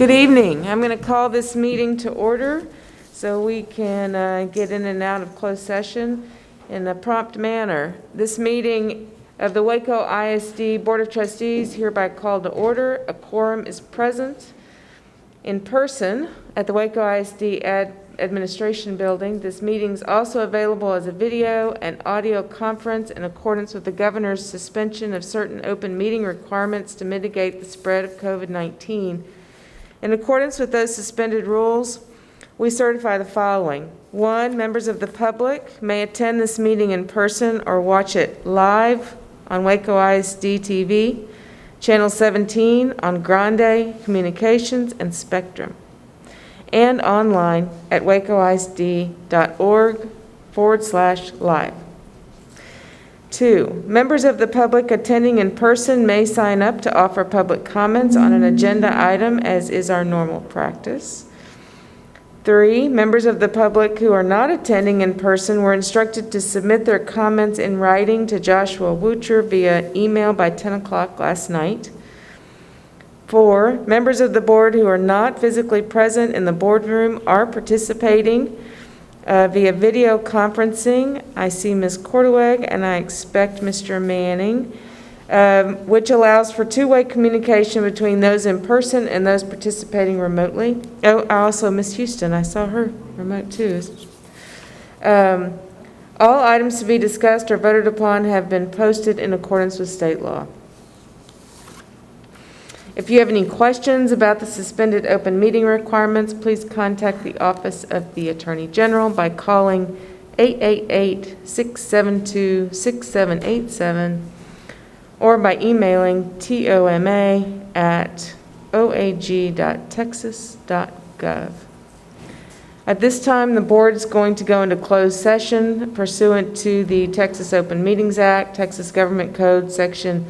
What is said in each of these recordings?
Good evening. I'm going to call this meeting to order so we can get in and out of closed session in a prompt manner. This meeting of the Waco ISD Board of Trustees hereby called to order. A quorum is present in person at the Waco ISD Administration Building. This meeting is also available as a video and audio conference in accordance with the Governor's suspension of certain open meeting requirements to mitigate the spread of COVID-19. In accordance with those suspended rules, we certify the following. 1, members of the public may attend this meeting in person or watch it live on Waco ISD TV, Channel 17 on Grande Communications and Spectrum, and online at wacoisd.org/live. 2, members of the public attending in person may sign up to offer public comments on an agenda item, as is our normal practice. 3, members of the public who are not attending in person were instructed to submit their comments in writing to Joshua Woocher via email by 10 o'clock last night. 4, members of the board who are not physically present in the boardroom are participating via video conferencing. I see Ms. Cordeweg and I expect Mr. Manning, which allows for two-way communication between those in person and those participating remotely. Oh, also Ms. Houston, I saw her remote too. All items to be discussed or voted upon have been posted in accordance with state law. If you have any questions about the suspended open meeting requirements, please contact the Office of the Attorney General by calling 888-672-6787 or by emailing toma@oag.texas.gov. At this time, the board is going to go into closed session pursuant to the Texas Open Meetings Act, Texas Government Code, Section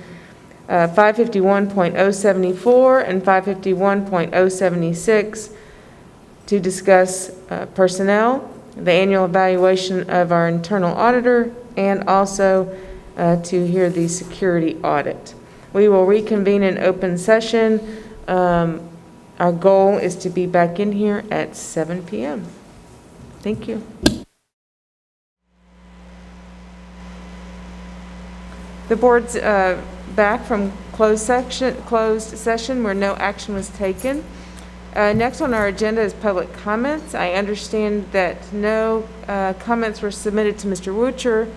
551.074 and 551.076 to discuss personnel, the annual evaluation of our internal auditor, and also to hear the security audit. We will reconvene in open session. Our goal is to be back in here at 7 p.m. Thank you. The board's back from closed session where no action was taken. Next on our agenda is public comments. I understand that no comments were submitted to Mr. Woocher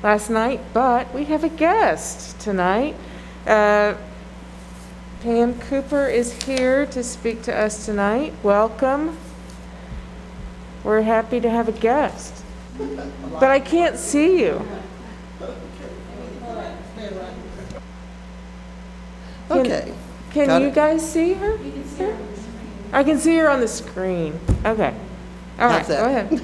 last night, but we have a guest tonight. Pam Cooper is here to speak to us tonight. Welcome. We're happy to have a guest, but I can't see you. Okay. Can you guys see her? I can see her on the screen. Okay. All right, go ahead.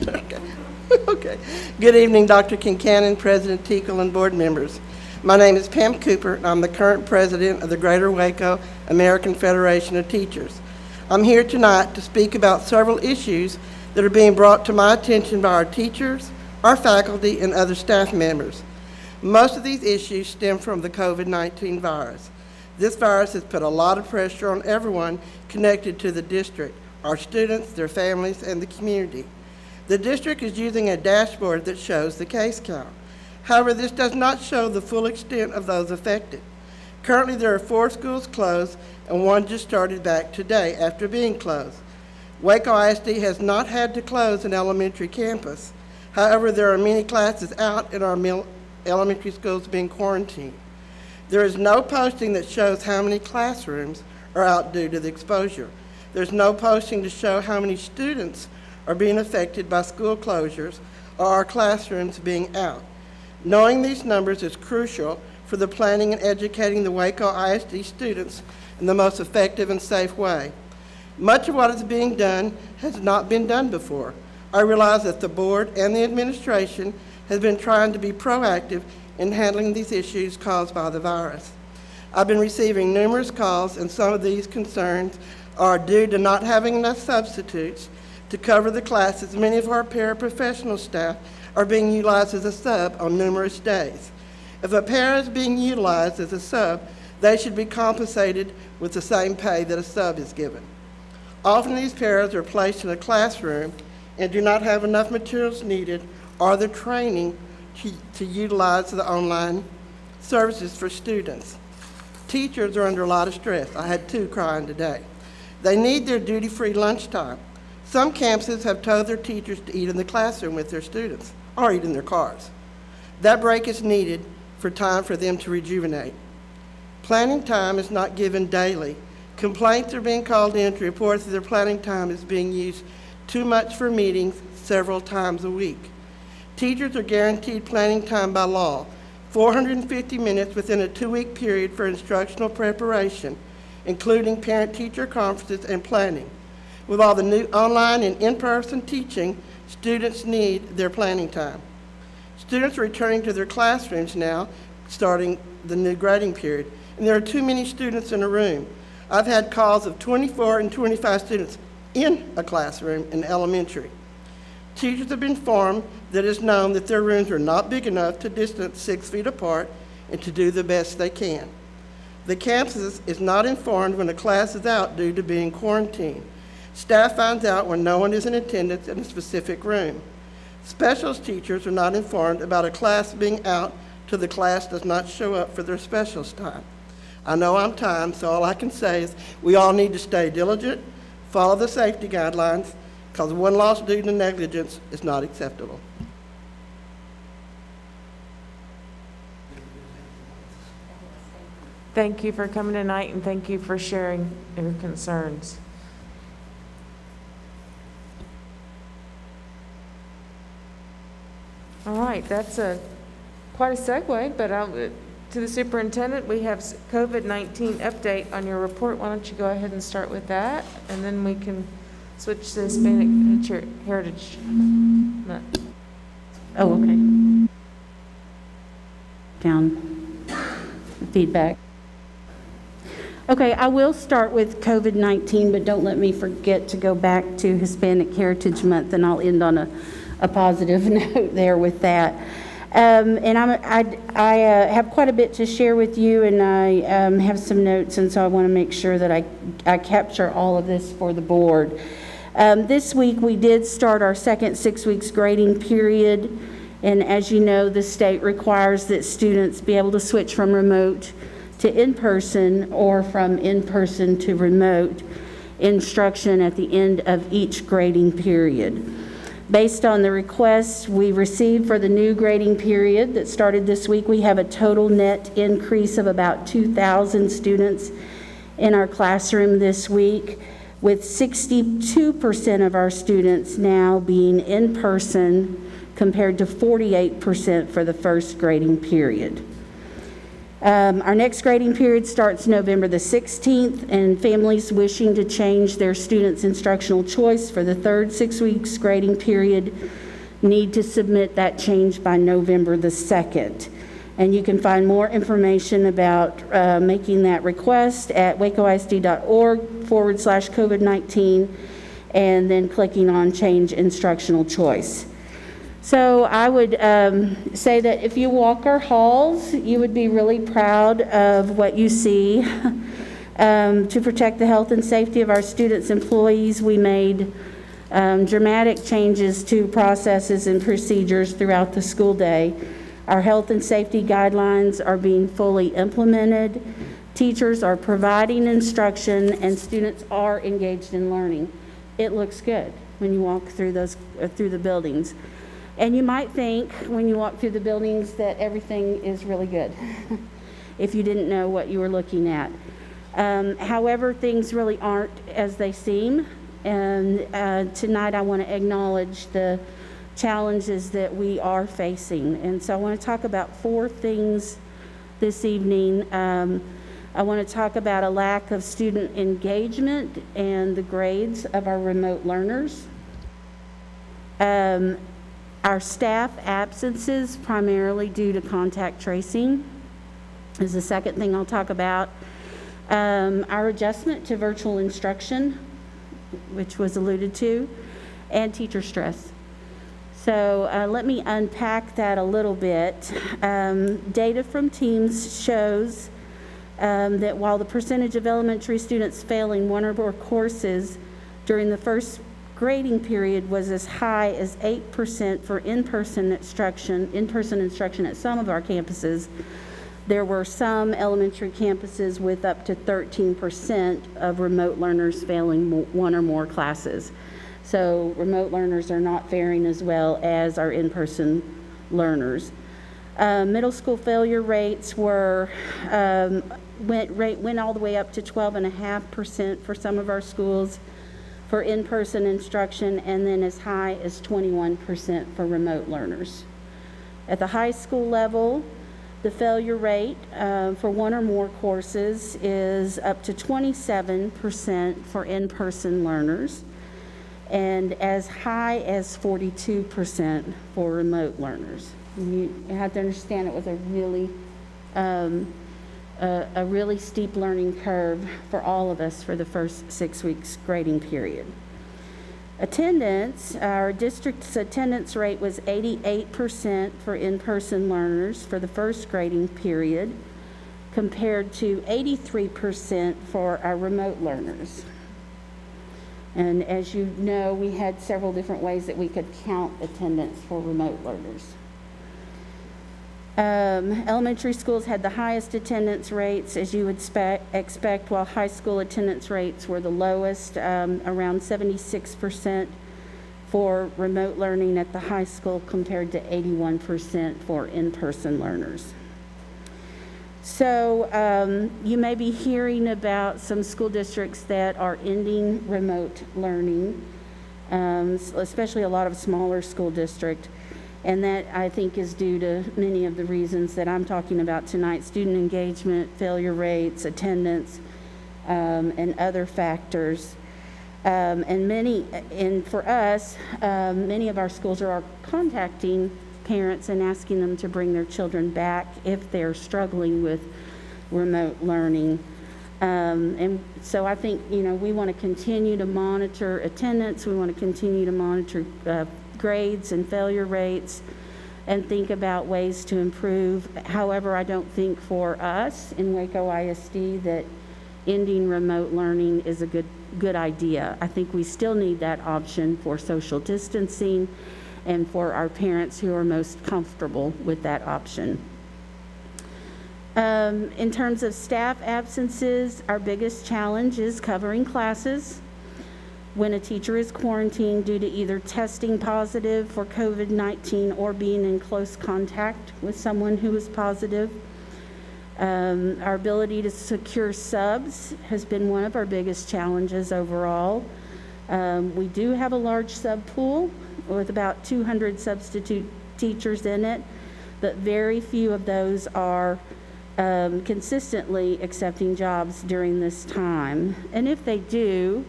Okay. Good evening, Dr. Kincannon, President Teakle, and board members. My name is Pam Cooper, and I'm the current president of the Greater Waco American Federation of Teachers. I'm here tonight to speak about several issues that are being brought to my attention by our teachers, our faculty, and other staff members. Most of these issues stem from the COVID-19 virus. This virus has put a lot of pressure on everyone connected to the district, our students, their families, and the community. The district is using a dashboard that shows the case count. However, this does not show the full extent of those affected. Currently, there are 4 schools closed, and 1 just started back today after being closed. Waco ISD has not had to close an elementary campus. However, there are many classes out in our elementary schools being quarantined. There is no posting that shows how many classrooms are out due to the exposure. There's no posting to show how many students are being affected by school closures or our classrooms being out. Knowing these numbers is crucial for the planning and educating the Waco ISD students in the most effective and safe way. Much of what is being done has not been done before. I realize that the board and the administration has been trying to be proactive in handling these issues caused by the virus. I've been receiving numerous calls, and some of these concerns are due to not having enough substitutes to cover the classes. Many of our paraprofessional staff are being utilized as a sub on numerous days. If a para is being utilized as a sub, they should be compensated with the same pay that a sub is given. Often these parents are placed in a classroom and do not have enough materials needed or the training to utilize the online services for students. Teachers are under a lot of stress. I had 2 crying today. They need their duty-free lunchtime. Some campuses have told their teachers to eat in the classroom with their students or eat in their cars. That break is needed for time for them to rejuvenate. Planning time is not given daily. Complaints are being called in to report that their planning time is being used too much for meetings several times a week. Teachers are guaranteed planning time by law, 450 minutes within a 2-week period for instructional preparation, including parent-teacher conferences and planning. With all the new online and in-person teaching, students need their planning time. Students are returning to their classrooms now, starting the new grading period, and there are too many students in a room. I've had calls of 24 and 25 students in a classroom in elementary. Teachers have been informed that it is known that their rooms are not big enough to distance 6 feet apart and to do the best they can. The campus is not informed when a class is out due to being quarantined. Staff finds out when no one is in attendance in a specific room. Specials teachers are not informed about a class being out till the class does not show up for their specials time. I know I'm timed, so all I can say is we all need to stay diligent, follow the safety guidelines, because one loss due to negligence is not acceptable. Thank you for coming tonight, and thank you for sharing your concerns. All right, that's quite a segue, but to the superintendent, we have COVID-19 update on your report. Why don't you go ahead and start with that, and then we can switch to Hispanic Heritage Month. Oh, okay. Down feedback. Okay, I will start with COVID-19, but don't let me forget to go back to Hispanic Heritage Month, and I'll end on a positive note there with that. And I have quite a bit to share with you, and I have some notes, and so I want to make sure that I capture all of this for the board. This week we did start our second 6 weeks grading period, and as you know, the state requires that students be able to switch from remote to in-person or from in-person to remote instruction at the end of each grading period. Based on the requests we received for the new grading period that started this week, we have a total net increase of about 2,000 students in our classroom this week, with 62% of our students now being in person compared to 48% for the first grading period. Our next grading period starts November the 16th, and families wishing to change their students' instructional choice for the third 6 weeks grading period need to submit that change by November the 2nd. And you can find more information about making that request at wacoisd.org/COVID-19 and then clicking on Change Instructional Choice. So I would say that if you walk our halls, you would be really proud of what you see. To protect the health and safety of our students' employees, we made dramatic changes to processes and procedures throughout the school day. Our health and safety guidelines are being fully implemented. Teachers are providing instruction, and students are engaged in learning. It looks good when you walk through the buildings. And you might think when you walk through the buildings that everything is really good if you didn't know what you were looking at. However, things really aren't as they seem. And tonight I want to acknowledge the challenges that we are facing. And so I want to talk about 4 things this evening. I want to talk about a lack of student engagement and the grades of our remote learners. Our staff absences, primarily due to contact tracing, is the second thing I'll talk about. Our adjustment to virtual instruction, which was alluded to, and teacher stress. So let me unpack that a little bit. Data from Teams shows that while the percentage of elementary students failing one or more courses during the first grading period was as high as 8% for in-person instruction at some of our campuses. There were some elementary campuses with up to 13% of remote learners failing one or more classes. So remote learners are not faring as well as our in-person learners. Middle school failure rates went all the way up to 12.5% for some of our schools for in-person instruction, and then as high as 21% for remote learners. At the high school level, the failure rate for one or more courses is up to 27% for in-person learners, and as high as 42% for remote learners. You have to understand it was a really steep learning curve for all of us for the first 6 weeks grading period. Attendance, our district's attendance rate was 88% for in-person learners for the first grading period, compared to 83% for our remote learners. And as you know, we had several different ways that we could count attendance for remote learners. Elementary schools had the highest attendance rates, as you would expect, while high school attendance rates were the lowest, around 76% for remote learning at the high school compared to 81% for in-person learners. So you may be hearing about some school districts that are ending remote learning, especially a lot of smaller school districts. And that, I think, is due to many of the reasons that I'm talking about tonight: student engagement, failure rates, attendance, and other factors. And for us, many of our schools are contacting parents and asking them to bring their children back if they're struggling with remote learning. And so I think, we want to continue to monitor attendance. We want to continue to monitor grades and failure rates and think about ways to improve. However, I don't think for us in Waco ISD that ending remote learning is a good idea. I think we still need that option for social distancing and for our parents who are most comfortable with that option. In terms of staff absences, our biggest challenge is covering classes when a teacher is quarantined due to either testing positive for COVID-19 or being in close contact with someone who is positive. Our ability to secure subs has been one of our biggest challenges overall. We do have a large sub pool with about 200 substitute teachers in it, but very few of those are consistently accepting jobs during this time. And if they do,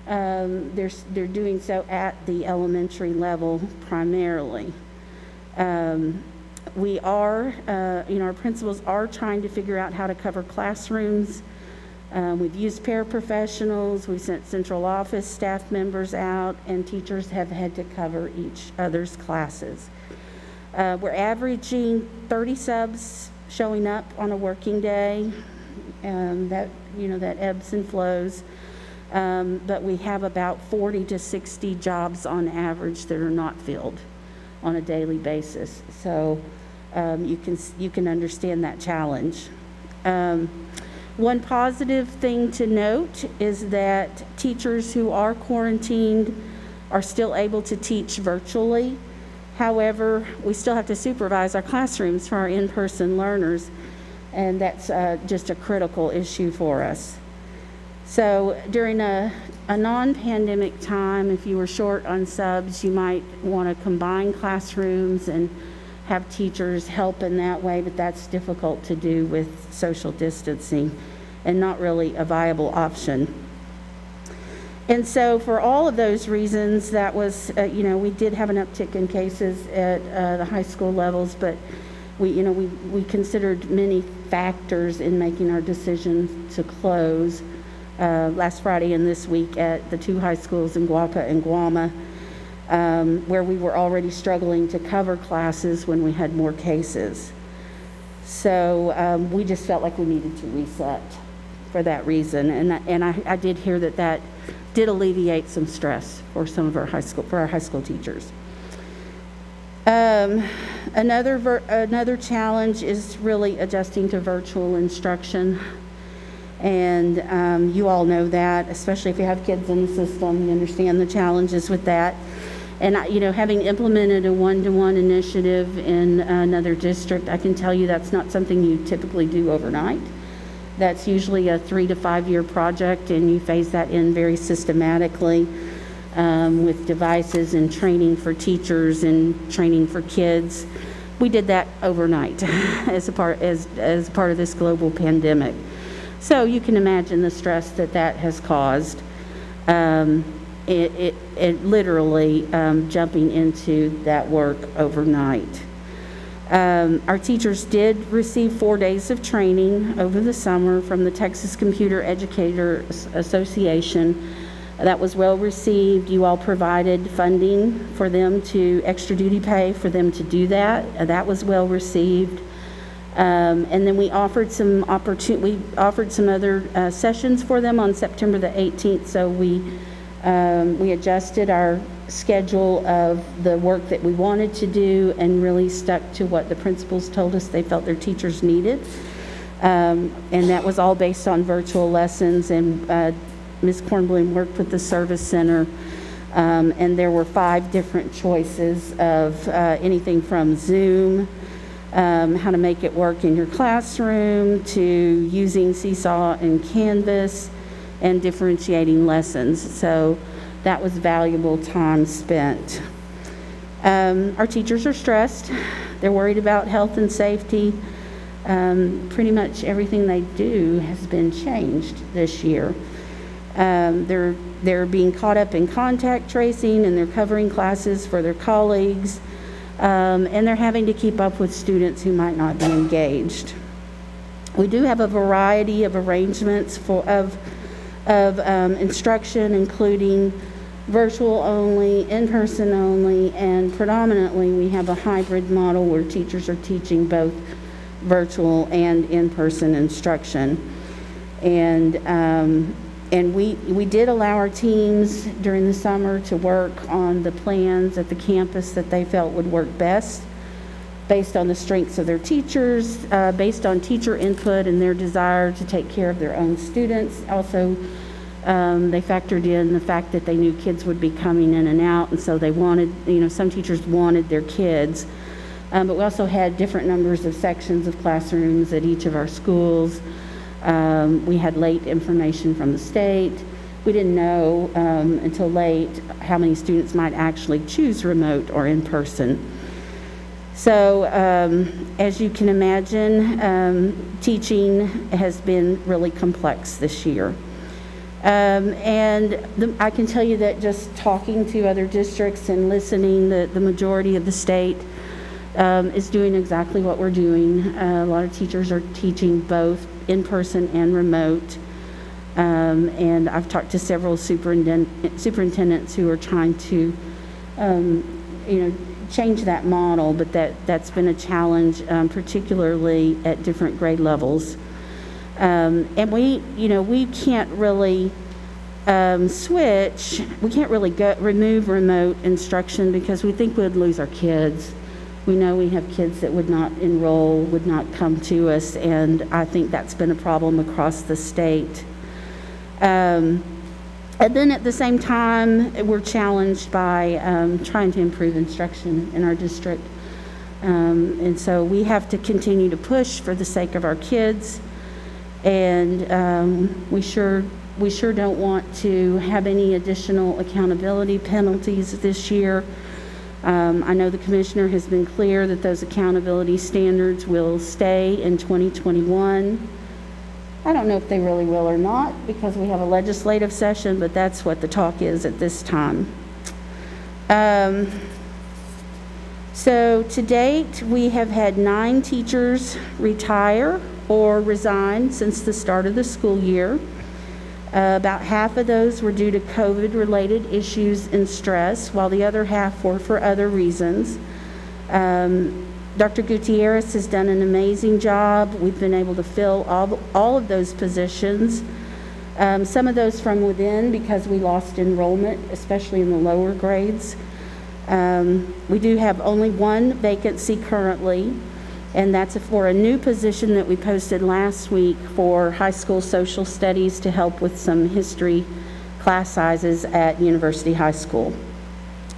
they're doing so at the elementary level primarily. We are, our principals are trying to figure out how to cover classrooms. We've used paraprofessionals, we've sent central office staff members out, and teachers have had to cover each other's classes. We're averaging 30 subs showing up on a working day. That ebbs and flows. But we have about 40 to 60 jobs on average that are not filled on a daily basis. So you can understand that challenge. One positive thing to note is that teachers who are quarantined are still able to teach virtually. However, we still have to supervise our classrooms for our in-person learners, and that's just a critical issue for us. So during a non-pandemic time, if you were short on subs, you might want to combine classrooms and have teachers help in that way, but that's difficult to do with social distancing and not really a viable option. And so for all of those reasons, that was, we did have an uptick in cases at the high school levels, but we considered many factors in making our decision to close last Friday and this week at the two high schools in Waco and Guama, where we were already struggling to cover classes when we had more cases. So we just felt like we needed to reset for that reason. And I did hear that did alleviate some stress for some of our high school teachers. Another challenge is really adjusting to virtual instruction. And you all know that, especially if you have kids in the system, you understand the challenges with that. And, having implemented a one-to-one initiative in another district, I can tell you that's not something you typically do overnight. That's usually a 3 to 5 year project, and you phase that in very systematically with devices and training for teachers and training for kids. We did that overnight as a part of this global pandemic. So you can imagine the stress that has caused. It literally jumping into that work overnight. Our teachers did receive 4 days of training over the summer from the Texas Computer Educators Association. That was well received. You all provided funding for them to extra duty pay for them to do that. That was well received. And then we offered some other sessions for them on September the 18th. So we adjusted our schedule of the work that we wanted to do and really stuck to what the principals told us they felt their teachers needed. And that was all based on virtual lessons. And Ms. Kornblum worked with the service center. And there were 5 different choices of anything from Zoom, how to make it work in your classroom, to using Seesaw and Canvas, and differentiating lessons. So that was valuable time spent. Our teachers are stressed. They're worried about health and safety. Pretty much everything they do has been changed this year. They're being caught up in contact tracing, and they're covering classes for their colleagues. And they're having to keep up with students who might not be engaged. We do have a variety of arrangements of instruction, including virtual only, in-person only, and predominantly we have a hybrid model where teachers are teaching both virtual and in-person instruction. And we did allow our teams during the summer to work on the plans at the campus that they felt would work best, based on the strengths of their teachers, based on teacher input and their desire to take care of their own students. Also, they factored in the fact that they knew kids would be coming in and out, and so they wanted, some teachers wanted their kids. But we also had different numbers of sections of classrooms at each of our schools. We had late information from the state. We didn't know until late how many students might actually choose remote or in person. So as you can imagine, teaching has been really complex this year. I can tell you that just talking to other districts and listening, the majority of the state is doing exactly what we're doing. A lot of teachers are teaching both in person and remote. And I've talked to several superintendents who are trying to, change that model, but that's been a challenge, particularly at different grade levels. And we can't really switch. We can't really remove remote instruction because we think we'd lose our kids. We know we have kids that would not enroll, would not come to us, and I think that's been a problem across the state. And then at the same time, we're challenged by trying to improve instruction in our district. And so we have to continue to push for the sake of our kids. And we sure don't want to have any additional accountability penalties this year. I know the commissioner has been clear that those accountability standards will stay in 2021. I don't know if they really will or not because we have a legislative session, but that's what the talk is at this time. So to date, we have had 9 teachers retire or resign since the start of the school year. About half of those were due to COVID-related issues and stress, while the other half were for other reasons. Dr. Gutierrez has done an amazing job. We've been able to fill all of those positions. Some of those from within because we lost enrollment, especially in the lower grades. We do have only one vacancy currently, and that's for a new position that we posted last week for high school social studies to help with some history class sizes at University High School.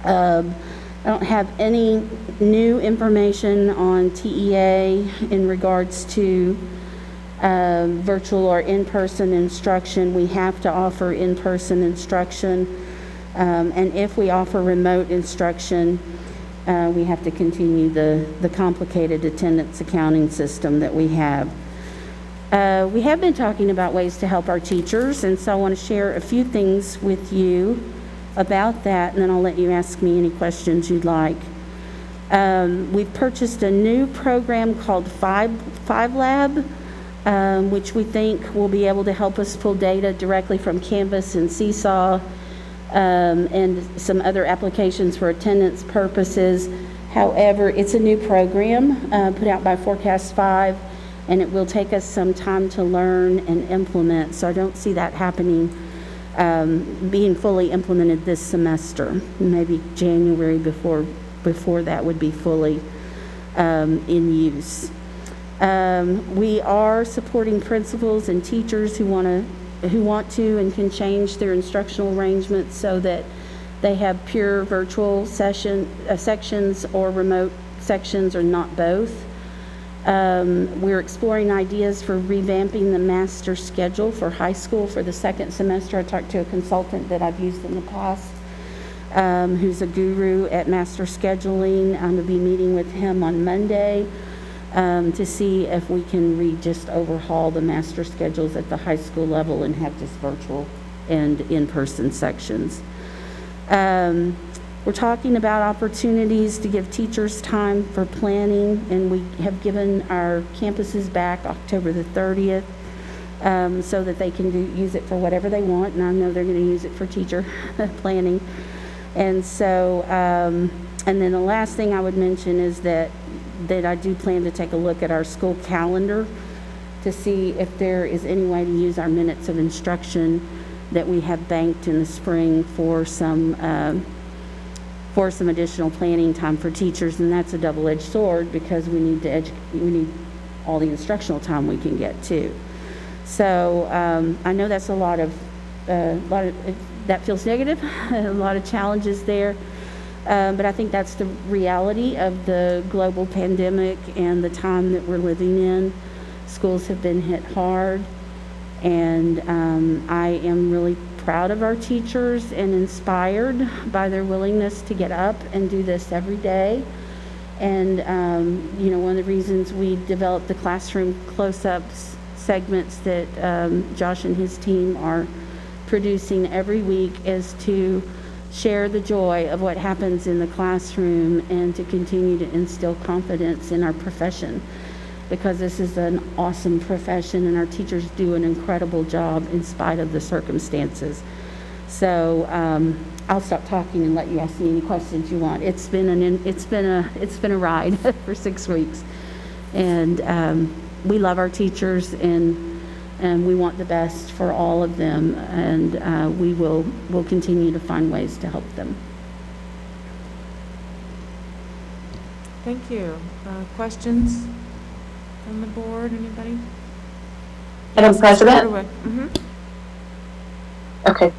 I don't have any new information on TEA in regards to virtual or in-person instruction. We have to offer in-person instruction, and if we offer remote instruction, we have to continue the complicated attendance accounting system that we have. We have been talking about ways to help our teachers, and so I want to share a few things with you about that, and then I'll let you ask me any questions you'd like. We've purchased a new program called Five Lab, which we think will be able to help us pull data directly from Canvas and Seesaw, and some other applications for attendance purposes. However, it's a new program put out by Forecast 5, and it will take us some time to learn and implement, so I don't see that happening, being fully implemented this semester. Maybe January before that would be fully in use. We are supporting principals and teachers who want to and can change their instructional arrangements so that they have pure virtual sections or remote sections, or not both. We're exploring ideas for revamping the master schedule for high school for the second semester. I talked to a consultant that I've used in the past, who's a guru at master scheduling. I'm going to be meeting with him on Monday to see if we can just overhaul the master schedules at the high school level and have just virtual and in-person sections. We're talking about opportunities to give teachers time for planning, and we have given our campuses back October the 30th so that they can use it for whatever they want, and I know they're going to use it for teacher planning. And so, and then the last thing I would mention is that I do plan to take a look at our school calendar to see if there is any way to use our minutes of instruction that we have banked in the spring for some additional planning time for teachers, and that's a double-edged sword because we need all the instructional time we can get too. So I know that's a lot of that feels negative, a lot of challenges there. But I think that's the reality of the global pandemic and the time that we're living in. Schools have been hit hard, and I am really proud of our teachers and inspired by their willingness to get up and do this every day. And, one of the reasons we developed the classroom close-ups segments that Josh and his team are producing every week is to share the joy of what happens in the classroom and to continue to instill confidence in our profession, because this is an awesome profession and our teachers do an incredible job in spite of the circumstances. So I'll stop talking and let you ask me any questions you want. It's been a ride for 6 weeks, and we love our teachers, and we want the best for all of them, and we'll continue to find ways to help them. Thank you. Questions from the board, anybody? Madam President? Mm-hmm. Okay.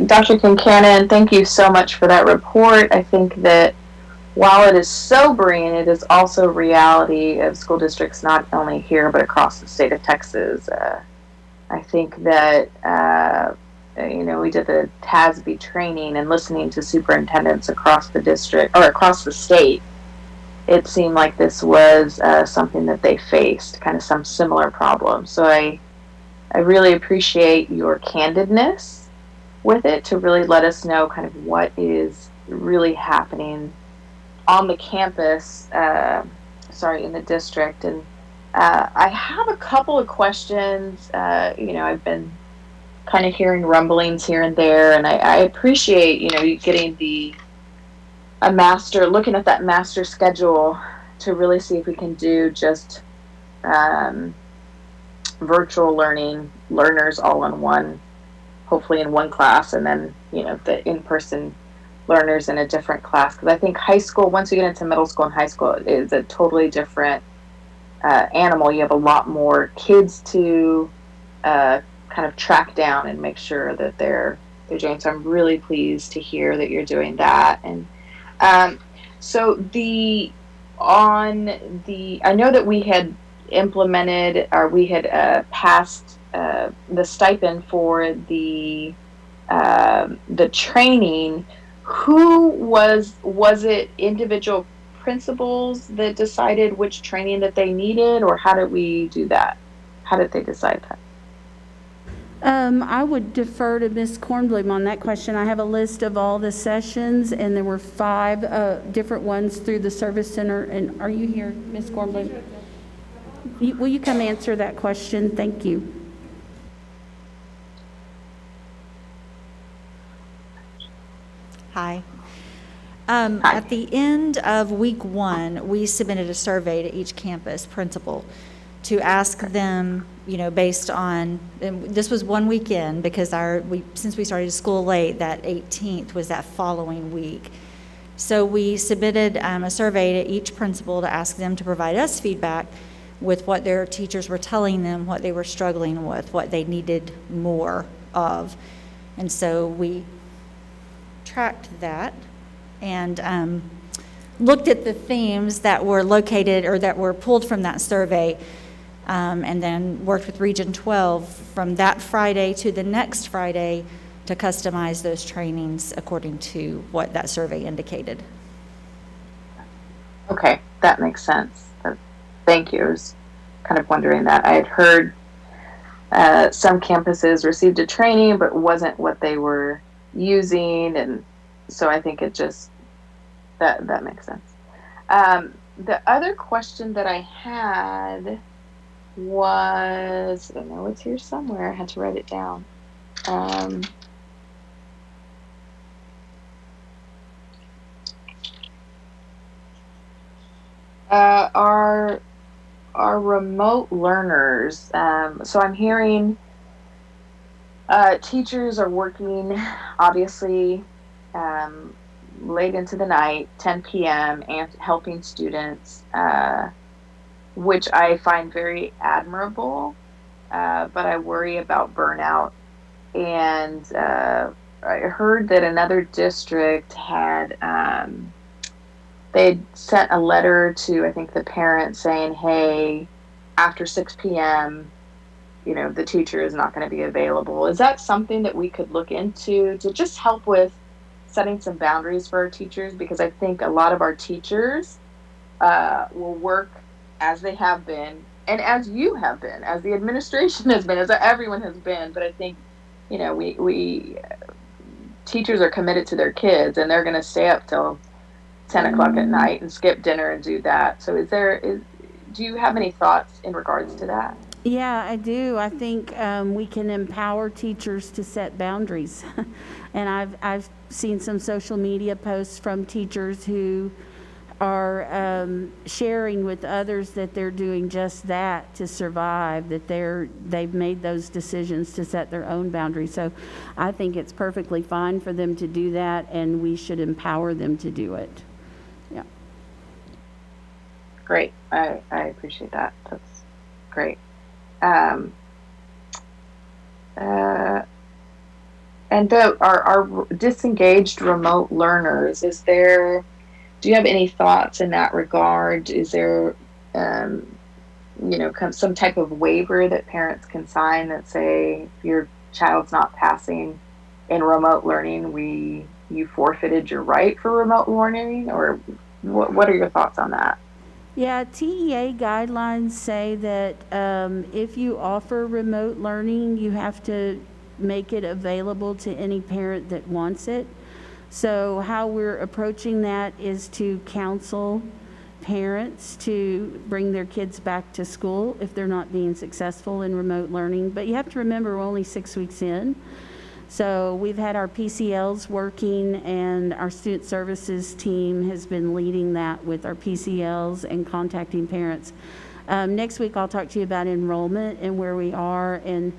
Dr. Kincannon, thank you so much for that report. I think that while it is sobering, it is also reality of school districts not only here but across the state of Texas. I think that we did the TASB training, and listening to superintendents across the district or across the state, it seemed like this was something that they faced, kind of some similar problems. So I really appreciate your candidness with it to really let us know kind of what is really happening on the campus, in the district. And I have a couple of questions. I've been kind of hearing rumblings here and there, and I appreciate, you getting looking at that master virtual learning learners all in one, hopefully in one class, and then, the in-person learners in a different class. Because I think high school, once you get into middle school and high school, is a totally different animal. You have a lot more kids to kind of track down and make sure that they're doing. So I'm really pleased to hear that you're doing that. And so I know that we had implemented, or we had passed the stipend for the training. Who was it? Individual principals that decided which training that they needed, or how did we do that? How did they decide that? I would defer to Ms. Kornblum on that question. I have a list of all the sessions, and there were 5 different ones through the service center. And are you here, Ms. Kornblum? Will you come answer that question? Thank you. Hi. At the end of week 1, we submitted a survey to each campus principal to ask them, based on, and this was 1 weekend because since we started school late, that 18th was that following week. So we submitted a survey to each principal to ask them to provide us feedback with what their teachers were telling them, what they were struggling with, what they needed more of. And so we tracked that and looked at the themes that were located or that were pulled from that survey, and then worked with Region 12 from that Friday to the next Friday to customize those trainings according to what that survey indicated. Okay, that makes sense. Thank you. I was kind of wondering that. I had heard some campuses received a training, but it wasn't what they were using, and so I think it just that makes sense. The other question that I had was, I know it's here somewhere. I had to write it down. Our remote learners. So I'm hearing teachers are working, obviously, late into the night, 10 p.m., and helping students, which I find very admirable, but I worry about burnout. And I heard that another district had, they sent a letter to, I think, the parents saying, hey, after 6 p.m., the teacher is not going to be available. Is that something that we could look into to just help with setting some boundaries for our teachers? Because I think a lot of our teachers will work as they have been, and as you have been, as the administration has been, as everyone has been. But I think, we teachers are committed to their kids, and they're going to stay up till 10 o'clock at night and skip dinner and do that. So do you have any thoughts in regards to that? Yeah, I do. I think we can empower teachers to set boundaries. And I've seen some social media posts from teachers who are sharing with others that they're doing just that to survive, that they've made those decisions to set their own boundaries. So I think it's perfectly fine for them to do that, and we should empower them to do it. Yeah. Great. I appreciate that. That's great. And our disengaged remote learners, do you have any thoughts in that regard? Is there, some type of waiver that parents can sign that say, if your child's not passing in remote learning, you forfeited your right for remote learning? Or what are your thoughts on that? Yeah, TEA guidelines say that if you offer remote learning, you have to make it available to any parent that wants it. So how we're approaching that is to counsel parents to bring their kids back to school if they're not being successful in remote learning. But you have to remember, we're only 6 weeks in. So we've had our PCLs working, and our student services team has been leading that with our PCLs and contacting parents. Next week, I'll talk to you about enrollment and where we are and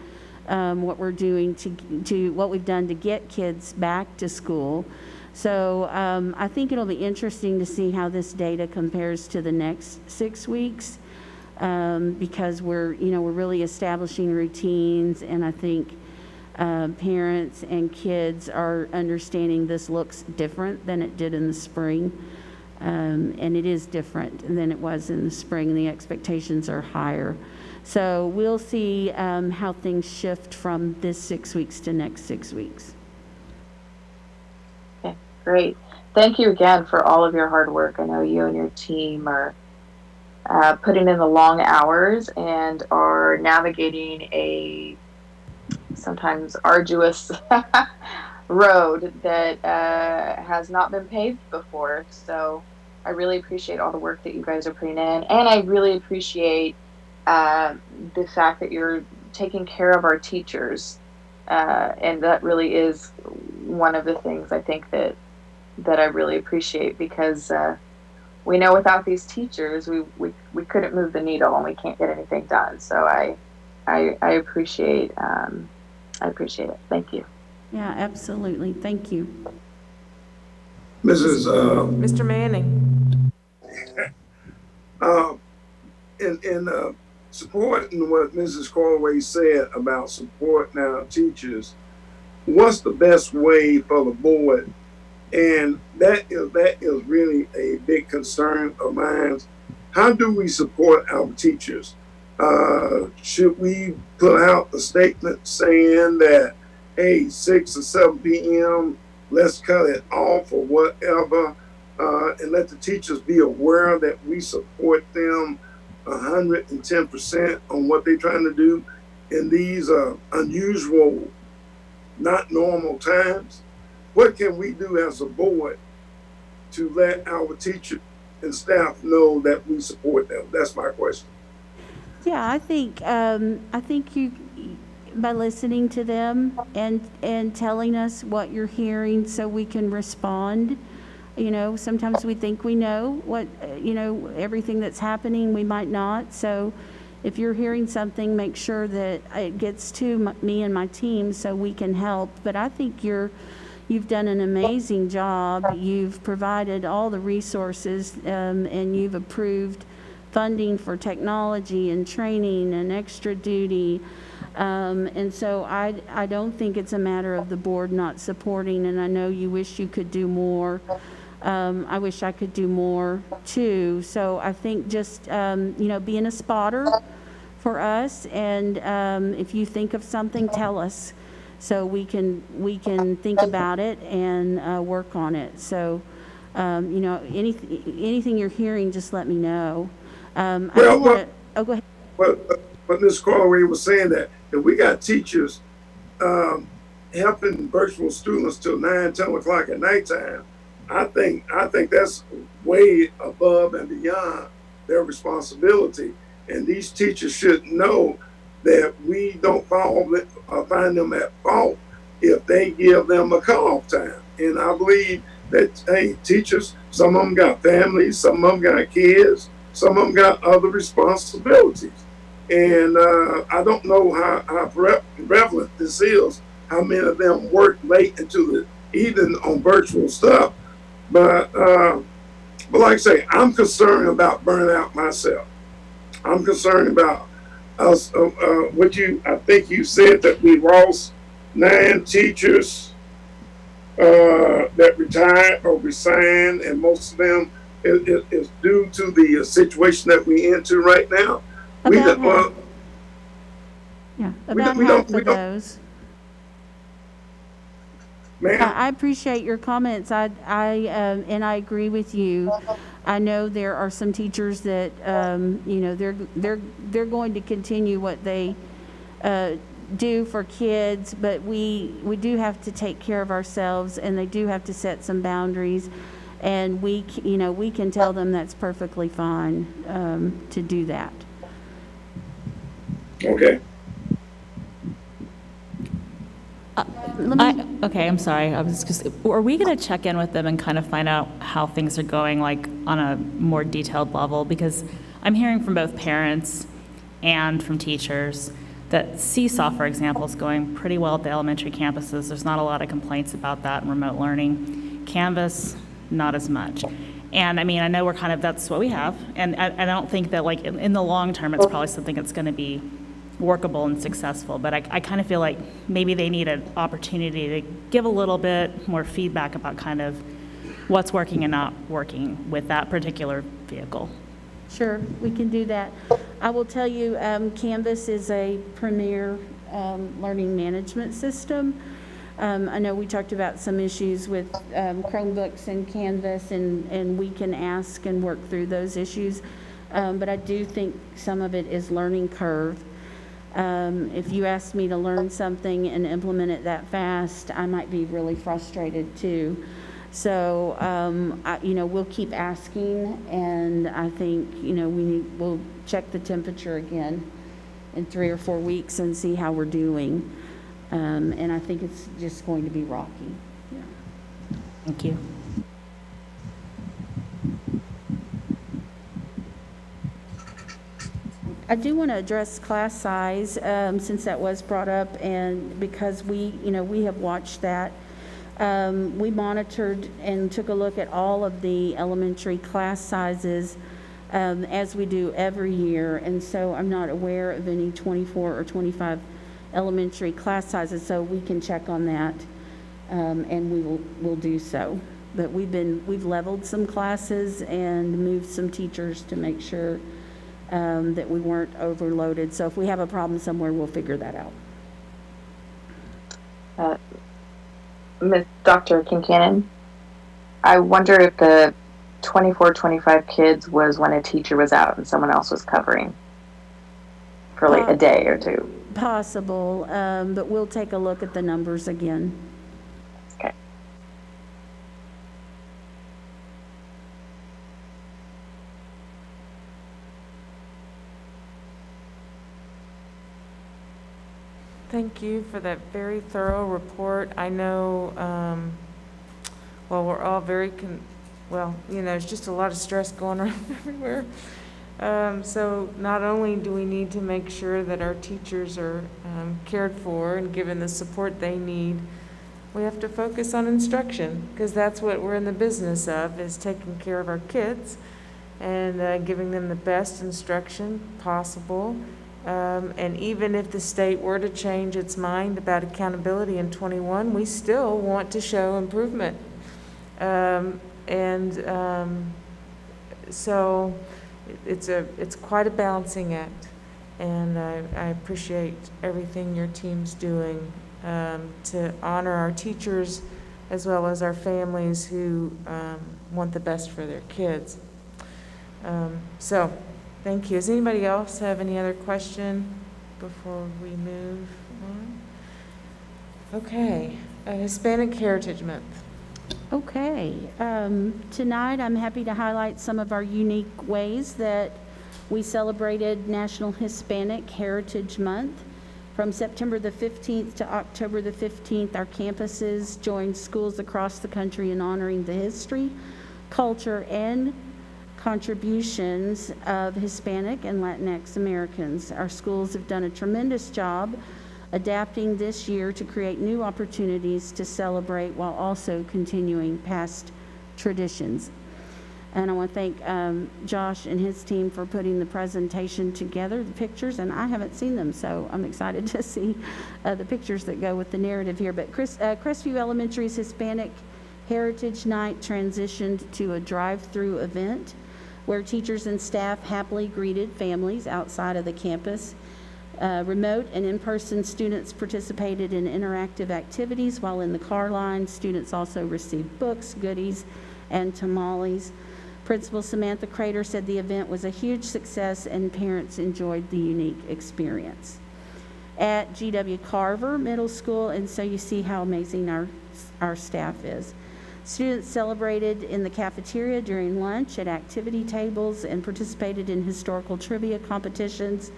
what we're doing to what we've done to get kids back to school. So I think it'll be interesting to see how this data compares to the next 6 weeks because we're really establishing routines, and I think parents and kids are understanding this looks different than it did in the spring. And it is different than it was in the spring, and the expectations are higher. So we'll see how things shift from this 6 weeks to next 6 weeks. Okay, great. Thank you again for all of your hard work. I know you and your team are putting in the long hours and are navigating a sometimes arduous road that has not been paved before. So I really appreciate all the work that you guys are putting in, and I really appreciate the fact that you're taking care of our teachers, and that really is one of the things I think that I really appreciate, because we know without these teachers we couldn't move the needle and we can't get anything done. So I appreciate it. Thank you. Yeah, absolutely. Thank you. Mr. Manning. In supporting what Mrs. Corlaway said about supporting our teachers, what's the best way for the board? And that is really a big concern of mine. How do we support our teachers? Should we put out a statement saying that, hey, 6 or 7 p.m., let's cut it off or whatever, and let the teachers be aware that we support them 110% on what they're trying to do in these unusual, not normal times? What can we do as a board to let our teachers and staff know that we support them? That's my question. Yeah, I think you, by listening to them and telling us what you're hearing so we can respond. Sometimes we think we know what, everything that's happening, we might not. So if you're hearing something, make sure that it gets to me and my team so we can help. But I think you've done an amazing job. You've provided all the resources, and you've approved funding for technology and training and extra duty. And so I don't think it's a matter of the board not supporting, and I know you wish you could do more. I wish I could do more too. So I think just, being a spotter for us, and if you think of something, tell us so we can think about it and work on it. So, anything you're hearing, just let me know. Go ahead. But Ms. Corlaway was saying that if we got teachers helping virtual students till 9, 10 o'clock at nighttime, I think that's way above and beyond their responsibility. And these teachers should know that we don't find them at fault if they give them a cutoff time. And I believe that, hey, teachers, some of them got families, some of them got kids, some of them got other responsibilities. And I don't know how prevalent this is, how many of them work late into the evening on virtual stuff. But like I say, I'm concerned about burnout myself. I'm concerned about us. I think you said that we lost 9 teachers that retired or resigned, and most of them is due to the situation that we into right now. About half of those. I appreciate your comments. And I agree with you. I know there are some teachers that they're going to continue what they do for kids, but we do have to take care of ourselves, and they do have to set some boundaries, and we can tell them that's perfectly fine to do that. Okay. Okay, I'm sorry. Are we going to check in with them and kind of find out how things are going, like on a more detailed level? Because I'm hearing from both parents and from teachers that Seesaw, for example, is going pretty well at the elementary campuses. There's not a lot of complaints about that in remote learning. Canvas, not as much. And I mean, I know that's what we have. And I don't think that like in the long term, it's probably something that's going to be workable and successful. But I kind of feel like maybe they need an opportunity to give a little bit more feedback about kind of what's working and not working with that particular vehicle. Sure, we can do that. I will tell you, Canvas is a premier learning management system. I know we talked about some issues with Chromebooks and Canvas, and we can ask and work through those issues. But I do think some of it is learning curve. If you ask me to learn something and implement it that fast, I might be really frustrated too. So, we'll keep asking, and I think, we'll check the temperature again in 3 or 4 weeks and see how we're doing. And I think it's just going to be rocky. Yeah. Thank you. I do want to address class size, since that was brought up, and because we have watched that. We monitored and took a look at all of the elementary class sizes, as we do every year, and so I'm not aware of any 24 or 25 elementary class sizes, so we can check on that, and we'll do so. But we've leveled some classes and moved some teachers to make sure that we weren't overloaded. So if we have a problem somewhere, we'll figure that out. Dr. Kincannon, I wonder if the 24, 25 kids was when a teacher was out and someone else was covering for like a day or two. Possible, but we'll take a look at the numbers again. Okay. Thank you for that very thorough report. I know, we're all very, there's just a lot of stress going around everywhere. So not only do we need to make sure that our teachers are cared for and given the support they need, we have to focus on instruction, because that's what we're in the business of, is taking care of our kids and giving them the best instruction possible. And even if the state were to change its mind about accountability in 21, we still want to show improvement. So it's quite a balancing act, and I appreciate everything your team's doing to honor our teachers as well as our families who want the best for their kids. So thank you. Does anybody else have any other question before we move on? Okay, Hispanic Heritage Month. Okay, tonight I'm happy to highlight some of our unique ways that we celebrated National Hispanic Heritage Month. From September the 15th to October the 15th, our campuses joined schools across the country in honoring the history, culture, and contributions of Hispanic and Latinx Americans. Our schools have done a tremendous job adapting this year to create new opportunities to celebrate while also continuing past traditions. And I want to thank Josh and his team for putting the presentation together, the pictures, and I haven't seen them, so I'm excited to see the pictures that go with the narrative here. But Crestview Elementary's Hispanic Heritage Night transitioned to a drive-through event where teachers and staff happily greeted families outside of the campus. Remote and in-person students participated in interactive activities, while in the car line, students also received books, goodies, and tamales. Principal Samantha Crater said the event was a huge success and parents enjoyed the unique experience. At GW Carver Middle School, and so you see how amazing our staff is. Students celebrated in the cafeteria during lunch at activity tables and participated in historical trivia competitions.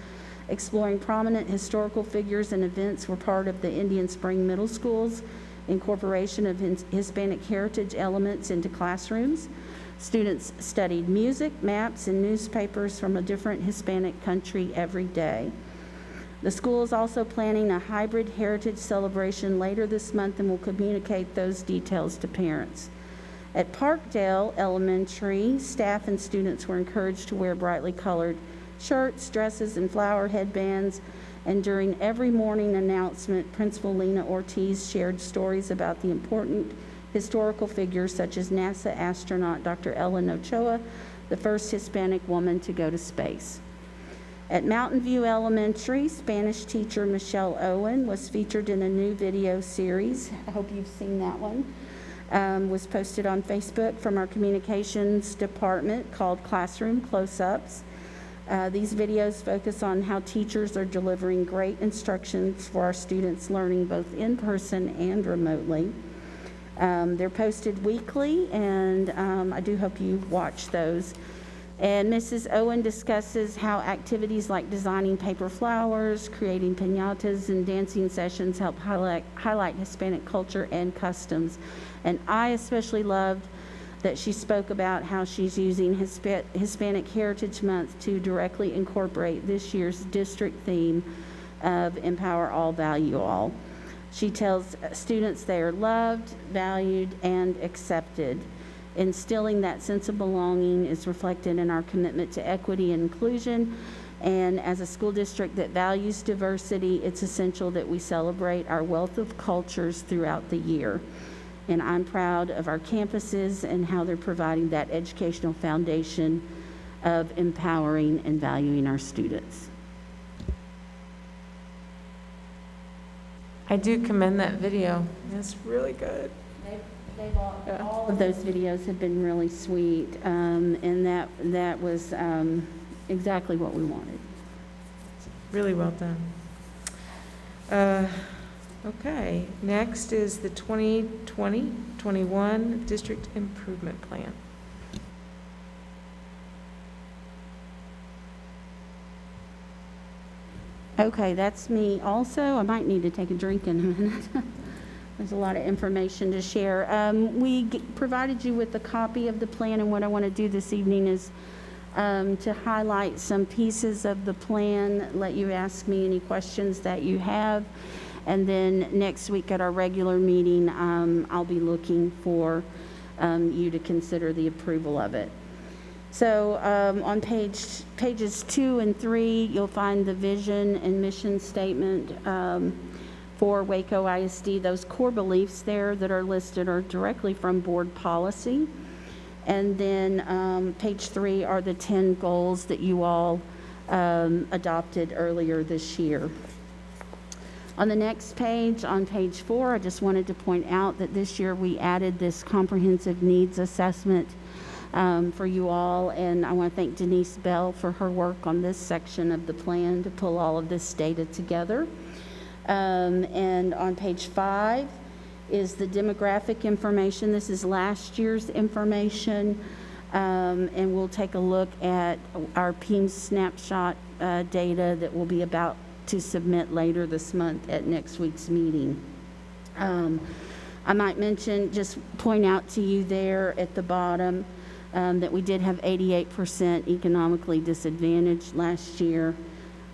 Exploring prominent historical figures and events were part of the Indian Spring Middle School's incorporation of Hispanic heritage elements into classrooms. Students studied music, maps, and newspapers from a different Hispanic country every day. The school is also planning a hybrid heritage celebration later this month and will communicate those details to parents. At Parkdale Elementary, staff and students were encouraged to wear brightly colored shirts, dresses, and flower headbands. And during every morning announcement, Principal Lena Ortiz shared stories about the important historical figures such as NASA astronaut Dr. Ellen Ochoa, the first Hispanic woman to go to space. At Mountain View Elementary, Spanish teacher Michelle Owen was featured in a new video series. I hope you've seen that one. Was posted on Facebook from our communications department called Classroom Close-Ups. These videos focus on how teachers are delivering great instructions for our students learning both in person and remotely. They're posted weekly, and I do hope you watch those. And Mrs. Owen discusses how activities like designing paper flowers, creating piñatas, and dancing sessions help highlight Hispanic culture and customs. And I especially loved that she spoke about how she's using Hispanic Heritage Month to directly incorporate this year's district theme of Empower All, Value All. She tells students they are loved, valued, and accepted. Instilling that sense of belonging is reflected in our commitment to equity and inclusion. And as a school district that values diversity, it's essential that we celebrate our wealth of cultures throughout the year. And I'm proud of our campuses and how they're providing that educational foundation of empowering and valuing our students. I do commend that video. It's really good. All of those videos have been really sweet, and that was exactly what we wanted. Really well done. Okay, next is the 2020-21 District Improvement Plan. Okay, that's me also. I might need to take a drink in a minute. There's a lot of information to share. We provided you with a copy of the plan, and what I want to do this evening is to highlight some pieces of the plan, let you ask me any questions that you have, and then next week at our regular meeting, I'll be looking for you to consider the approval of it. So on pages 2 and 3, you'll find the vision and mission statement for Waco ISD. Those core beliefs there that are listed are directly from board policy. And then page 3 are the 10 goals that you all adopted earlier this year. On the next page, on page 4, I just wanted to point out that this year we added this comprehensive needs assessment for you all, and I want to thank Denise Bell for her work on this section of the plan to pull all of this data together. And on page 5 is the demographic information. This is last year's information, and we'll take a look at our PEAMS snapshot data that we'll be about to submit later this month at next week's meeting. I might mention, just point out to you there at the bottom that we did have 88% economically disadvantaged last year.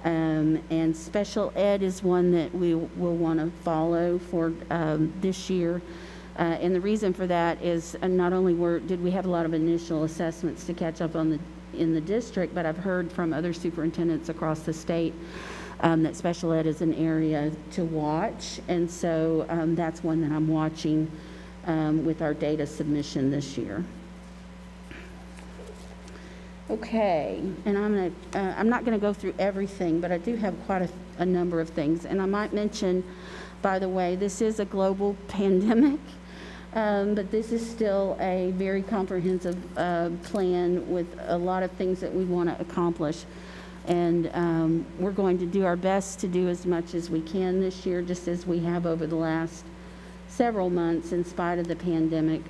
And special ed is one that we will want to follow for this year. And the reason for that is not only did we have a lot of initial assessments to catch up on in the district, but I've heard from other superintendents across the state that special ed is an area to watch. And so that's one that I'm watching with our data submission this year. Okay, and I'm not going to go through everything, but I do have quite a number of things. And I might mention, by the way, this is a global pandemic, but this is still a very comprehensive plan with a lot of things that we want to accomplish. And we're going to do our best to do as much as we can this year, just as we have over the last several months in spite of the pandemic.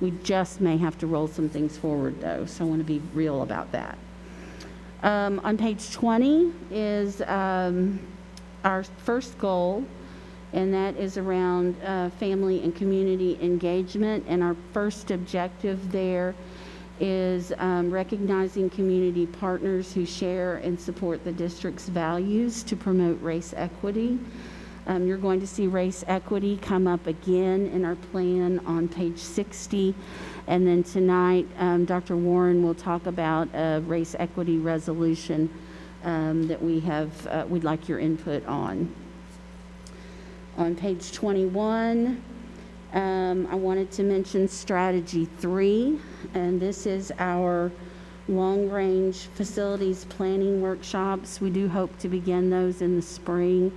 We just may have to roll some things forward, though, so I want to be real about that. On page 20 is our first goal and that is around family and community engagement. And our first objective there is recognizing community partners who share and support the district's values to promote race equity. You're going to see race equity come up again in our plan on page 60. And then tonight, Dr. Warren will talk about a race equity resolution that we'd like your input on. On page 21, I wanted to mention strategy 3, and this is our long-range facilities planning workshops. We do hope to begin those in the spring.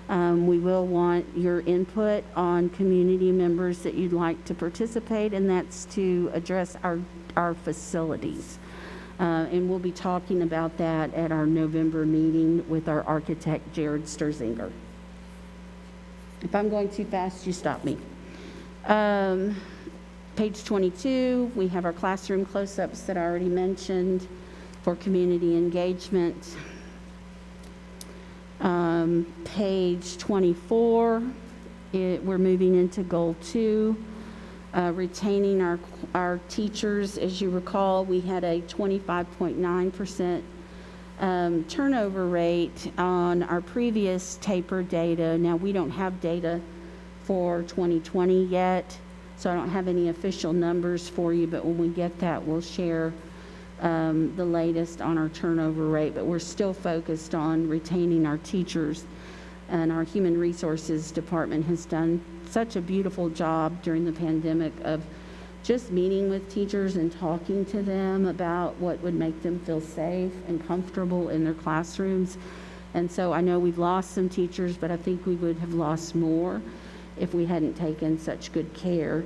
We will want your input on community members that you'd like to participate, and that's to address our facilities. And we'll be talking about that at our November meeting with our architect, Jared Sturzinger. If I'm going too fast, you stop me. Page 22, we have our classroom close-ups that I already mentioned for community engagement. Page 24, we're moving into goal 2, retaining our teachers. As you recall, we had a 25.9% turnover rate on our previous taper data. Now, we don't have data for 2020 yet, so I don't have any official numbers for you, but when we get that, we'll share the latest on our turnover rate. But we're still focused on retaining our teachers, and our human resources department has done such a beautiful job during the pandemic of just meeting with teachers and talking to them about what would make them feel safe and comfortable in their classrooms. And so I know we've lost some teachers, but I think we would have lost more if we hadn't taken such good care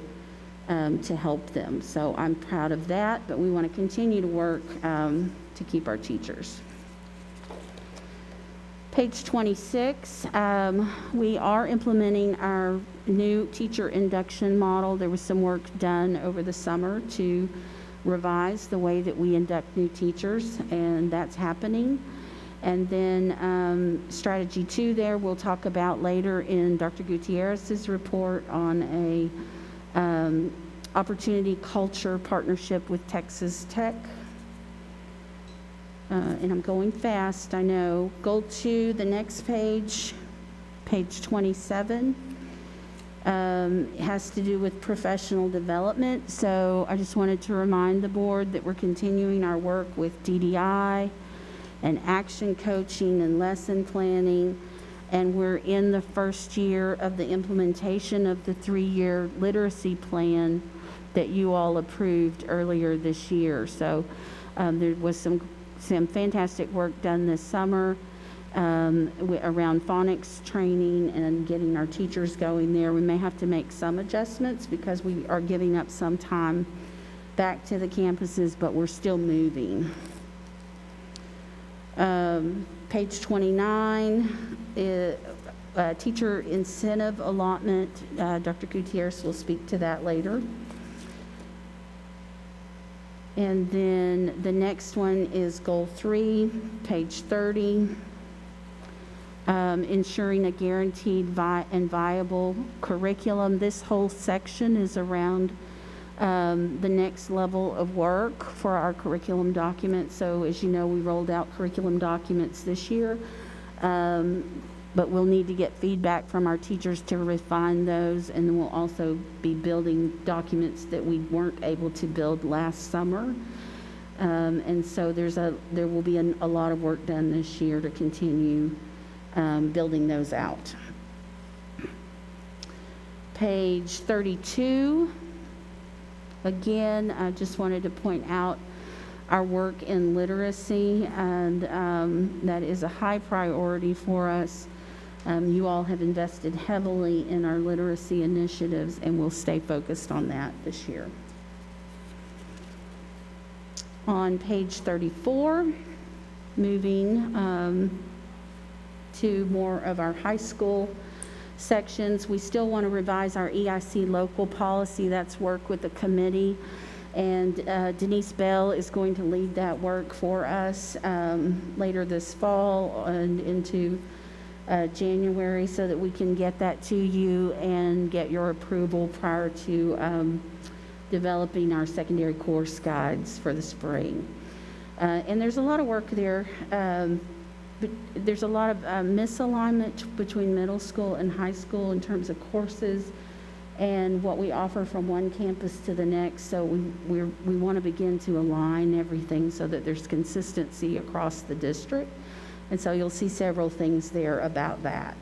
to help them. So I'm proud of that, but we want to continue to work to keep our teachers. Page 26, we are implementing our new teacher induction model. There was some work done over the summer to revise the way that we induct new teachers, and that's happening. And then strategy 2 there we'll talk about later in Dr. Gutierrez's report on a opportunity culture partnership with Texas Tech. And I'm going fast, I know. Goal 2, the next page, page 27, has to do with professional development. So I just wanted to remind the board that we're continuing our work with DDI and action coaching and lesson planning. And we're in the first year of the implementation of the 3-year literacy plan that you all approved earlier this year. So there was some fantastic work done this summer around phonics training and getting our teachers going there. We may have to make some adjustments because we are giving up some time back to the campuses, but we're still moving. Page 29, teacher incentive allotment. Dr. Gutierrez will speak to that later. And then the next one is goal 3, page 30, ensuring a guaranteed and viable curriculum. This whole section is around the next level of work for our curriculum document. So as you know, we rolled out curriculum documents this year, but we'll need to get feedback from our teachers to refine those, and then we'll also be building documents that we weren't able to build last summer. And so there will be a lot of work done this year to continue building those out. Page 32. Again, I just wanted to point out our work in literacy, and that is a high priority for us. You all have invested heavily in our literacy initiatives, and we'll stay focused on that this year. On page 34, moving to more of our high school sections, we still want to revise our EIC local policy. That's work with the committee, and Denise Bell is going to lead that work for us later this fall and into January so that we can get that to you and get your approval prior to developing our secondary course guides for the spring. And there's a lot of work there. But there's a lot of misalignment between middle school and high school in terms of courses and what we offer from one campus to the next. So we want to begin to align everything so that there's consistency across the district. And so you'll see several things there about that.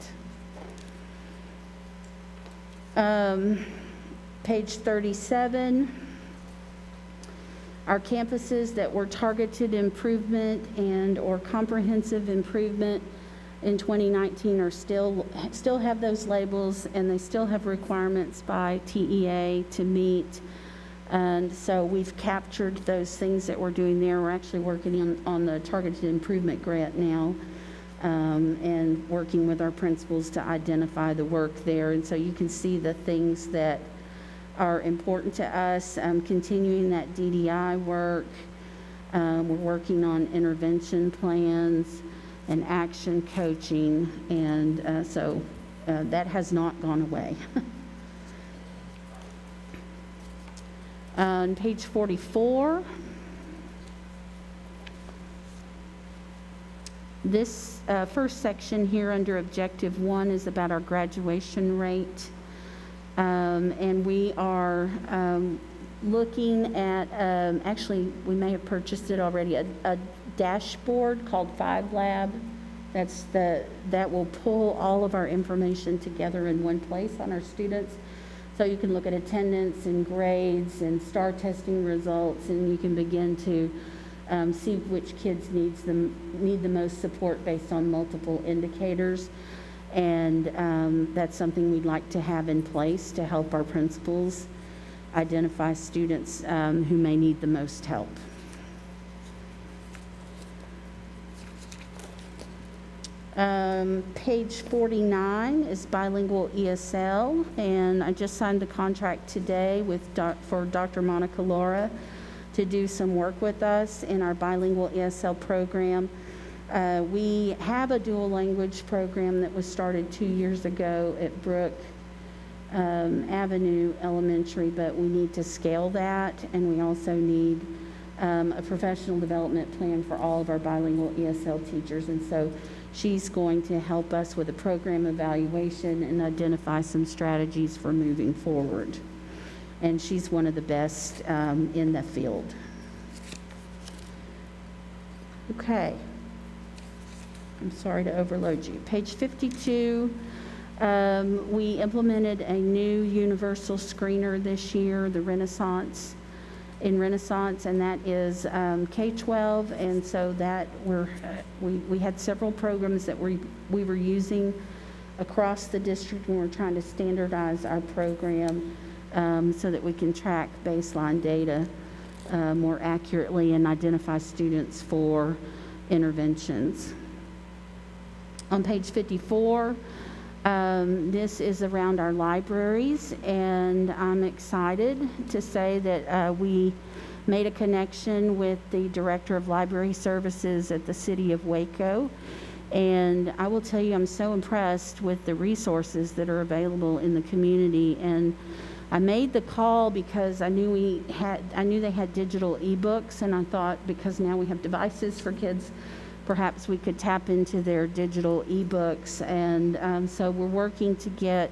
Page 37. Our campuses that were targeted improvement and or comprehensive improvement in 2019 are still have those labels, and they still have requirements by TEA to meet. And so we've captured those things that we're doing there. We're actually working on the targeted improvement grant now, and working with our principals to identify the work there. And so you can see the things that are important to us, continuing that DDI work. We're working on intervention plans and action coaching, and so that has not gone away. On page 44, this first section here under Objective 1 is about our graduation rate. And we are looking at, actually, we may have purchased it already, a dashboard called 5Lab. That will pull all of our information together in one place on our students. So you can look at attendance and grades and STAR testing results, and you can begin to see which kids need the most support based on multiple indicators. And that's something we'd like to have in place to help our principals identify students who may need the most help. Page 49 is Bilingual ESL, and I just signed the contract today for Dr. Monica Laura to do some work with us in our Bilingual ESL program. We have a dual language program that was started 2 years ago at Brook Avenue Elementary, but we need to scale that, and we also need a professional development plan for all of our bilingual ESL teachers. And so she's going to help us with a program evaluation and identify some strategies for moving forward. And she's one of the best in the field. Okay. I'm sorry to overload you. Page 52, we implemented a new universal screener this year, the Renaissance, and that is K-12, and so that we had several programs that we were using across the district, and we're trying to standardize our program so that we can track baseline data more accurately and identify students for interventions. On page 54, this is around our libraries, and I'm excited to say that we made a connection with the Director of Library Services at the City of Waco, and I will tell you I'm so impressed with the resources that are available in the community. And I made the call because I knew they had digital ebooks, and I thought because now we have devices for kids, perhaps we could tap into their digital ebooks. And so we're working to get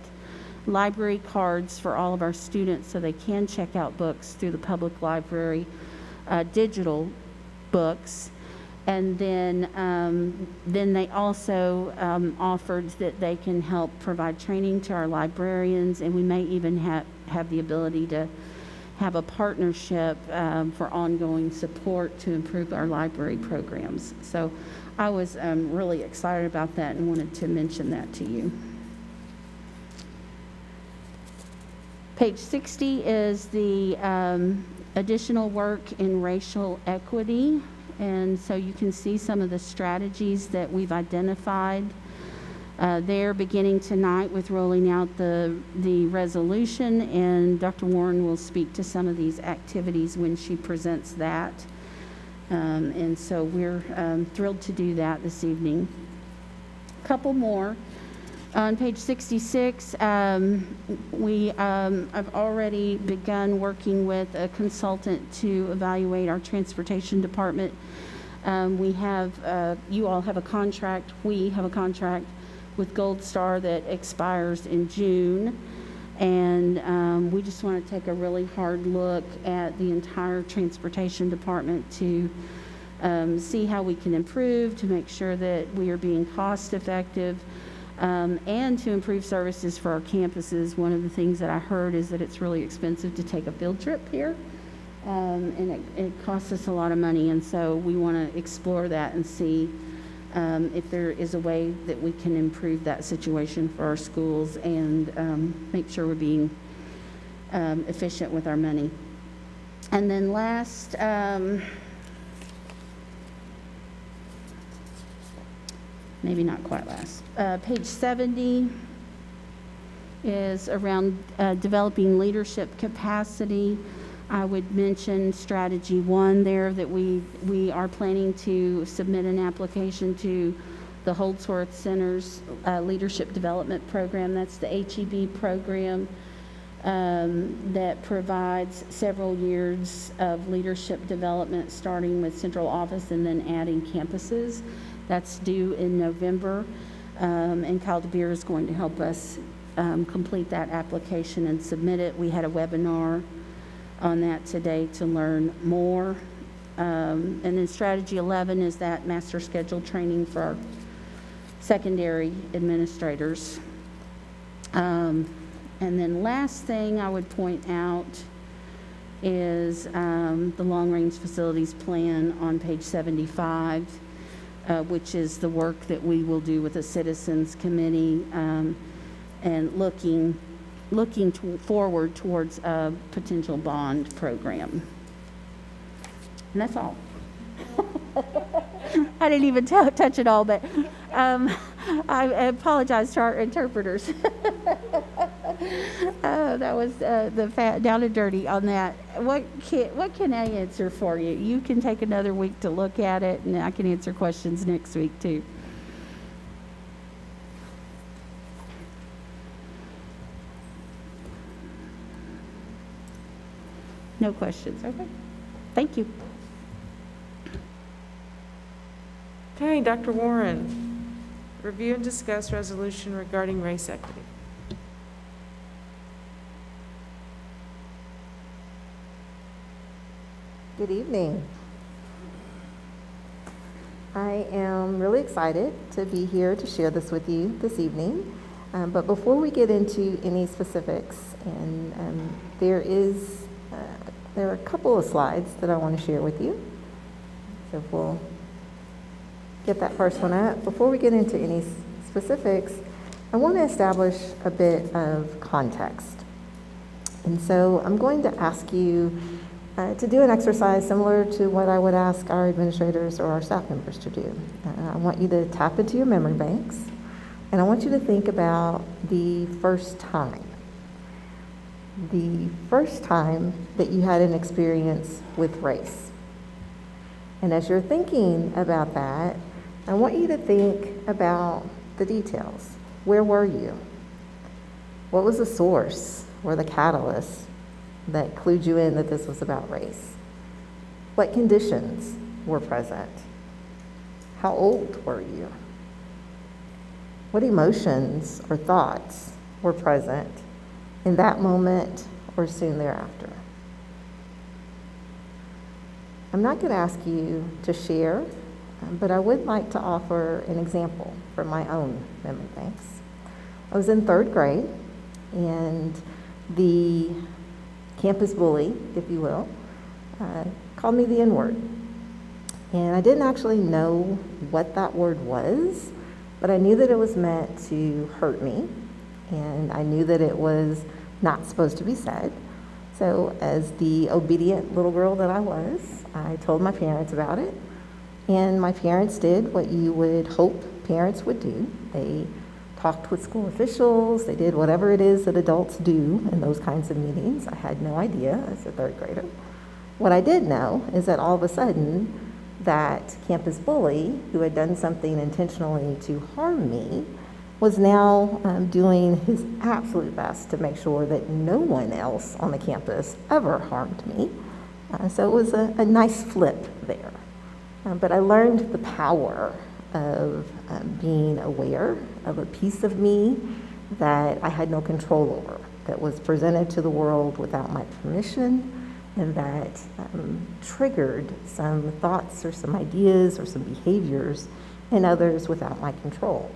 library cards for all of our students so they can check out books through the public library, digital books. And then they also offered that they can help provide training to our librarians, and we may even have the ability to have a partnership for ongoing support to improve our library programs. So I was really excited about that and wanted to mention that to you. Page 60 is the additional work in racial equity. And so you can see some of the strategies that we've identified there, beginning tonight with rolling out the resolution, and Dr. Warren will speak to some of these activities when she presents that. And so we're thrilled to do that this evening. couple more. On page 66, I've already begun working with a consultant to evaluate our transportation department. We have, you all have a contract, we have a contract with Gold Star that expires in June. And we just want to take a really hard look at the entire transportation department to see how we can improve, to make sure that we are being cost effective, and to improve services for our campuses. One of the things that I heard is that it's really expensive to take a field trip here, and it costs us a lot of money. And so we want to explore that and see if there is a way that we can improve that situation for our schools and make sure we're being efficient with our money. And then last, maybe not quite last, page 70 is around developing leadership capacity. I would mention strategy 1 there, that we are planning to submit an application to the Holdsworth Center's Leadership Development Program. That's the HEB program that provides several years of leadership development, starting with central office and then adding campuses. That's due in November, and Kyle DeBeer is going to help us complete that application and submit it. We had a webinar on that today to learn more. And then strategy 11 is that master schedule training for our secondary administrators. And then last thing I would point out is the long-range facilities plan on page 75, which is the work that we will do with the Citizens Committee, and looking forward towards a potential bond program. And that's all. I didn't even touch it all, but I apologize to our interpreters. That was the fat down and dirty on that. What can I answer for you? You can take another week to look at it, and I can answer questions next week too. No questions. Okay. Thank you. Okay, Dr. Warren, review and discuss resolution regarding race equity. Good evening. I am really excited to be here to share this with you this evening. But before we get into any specifics, and there are a couple of slides that I want to share with you. So we'll get that first one up. Before we get into any specifics, I want to establish a bit of context. And so I'm going to ask you to do an exercise similar to what I would ask our administrators or our staff members to do. I want you to tap into your memory banks, and I want you to think about the first time that you had an experience with race. And as you're thinking about that, I want you to think about the details. Where were you? What was the source or the catalyst that clued you in that this was about race? What conditions were present? How old were you? What emotions or thoughts were present in that moment or soon thereafter? I'm not going to ask you to share, but I would like to offer an example from my own memory banks. I was in 3rd grade, and the campus bully, if you will, called me the N-word. And I didn't actually know what that word was, but I knew that it was meant to hurt me, and I knew that it was not supposed to be said. So as the obedient little girl that I was, I told my parents about it, and my parents did what you would hope parents would do. They talked with school officials, they did whatever it is that adults do in those kinds of meetings. I had no idea as a 3rd grader. What I did know is that all of a sudden, that campus bully, who had done something intentionally to harm me, was now doing his absolute best to make sure that no one else on the campus ever harmed me. So it was a nice flip there. But I learned the power of being aware of a piece of me that I had no control over, that was presented to the world without my permission, and that triggered some thoughts or some ideas or some behaviors in others without my control.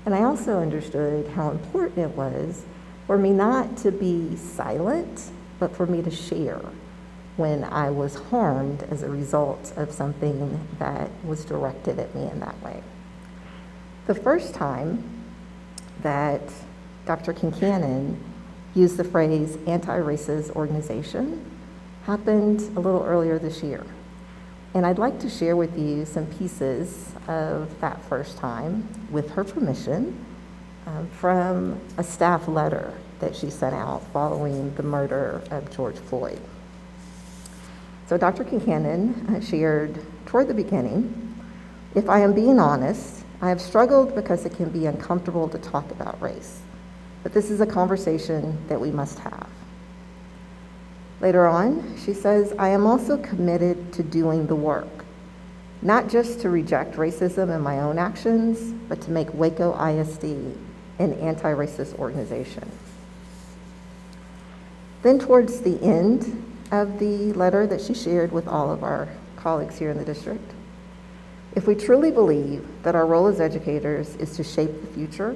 And I also understood how important it was for me not to be silent, but for me to share when I was harmed as a result of something that was directed at me in that way. The first time that Dr. Kincannon used the phrase anti-racist organization happened a little earlier this year. And I'd like to share with you some pieces of that first time, with her permission, from a staff letter that she sent out following the murder of George Floyd. So Dr. Kincannon shared toward the beginning, "If I am being honest, I have struggled because it can be uncomfortable to talk about race, but this is a conversation that we must have." Later on, she says, "I am also committed to doing the work, not just to reject racism in my own actions, but to make Waco ISD an anti-racist organization." Then towards the end of the letter that she shared with all of our colleagues here in the district, "If we truly believe that our role as educators is to shape the future,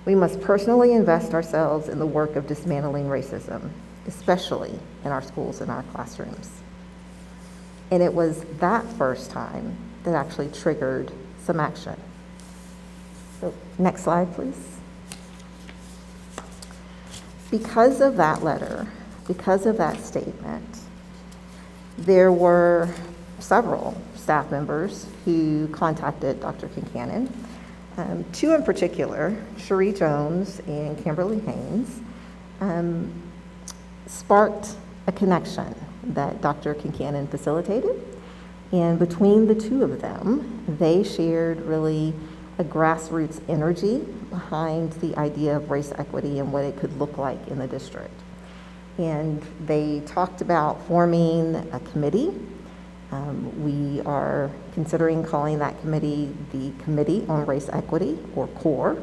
we must personally invest ourselves in the work of dismantling racism, especially in our schools and our classrooms." And it was that first time that actually triggered some action. So, next slide, please. Because of that letter, because of that statement, there were several staff members who contacted Dr. Kincannon. Two in particular, Cherie Jones and Kimberly Haynes, sparked a connection that Dr. Kincannon facilitated. And between the two of them, they shared really a grassroots energy behind the idea of race equity and what it could look like in the district. And they talked about forming a committee. We are considering calling that committee the Committee on Race Equity, or CORE,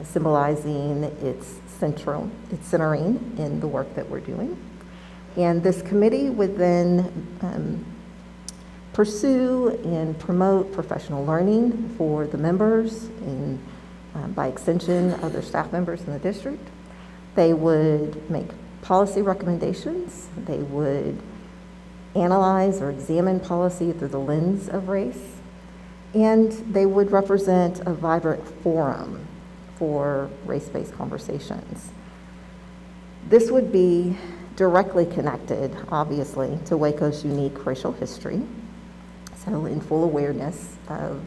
symbolizing its centering in the work that we're doing. And this committee would then pursue and promote professional learning for the members and by extension other staff members in the district. They would make policy recommendations. They would analyze or examine policy through the lens of race. And they would represent a vibrant forum for race-based conversations. This would be directly connected, obviously, to Waco's unique racial history. So in full awareness of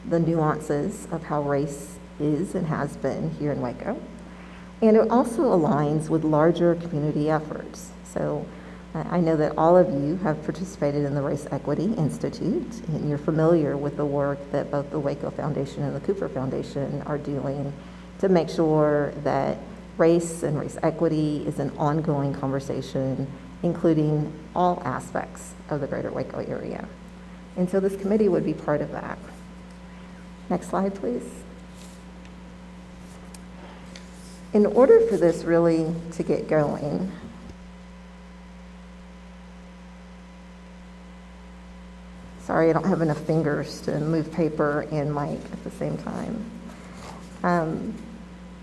the nuances of how race is and has been here in Waco. And it also aligns with larger community efforts. So I know that all of you have participated in the Race Equity Institute, and you're familiar with the work that both the Waco Foundation and the Cooper Foundation are doing to make sure that race and race equity is an ongoing conversation, including all aspects of the greater Waco area. And so this committee would be part of that. Next slide, please. In order for this really to get going, sorry, I don't have enough fingers to move paper and mic at the same time.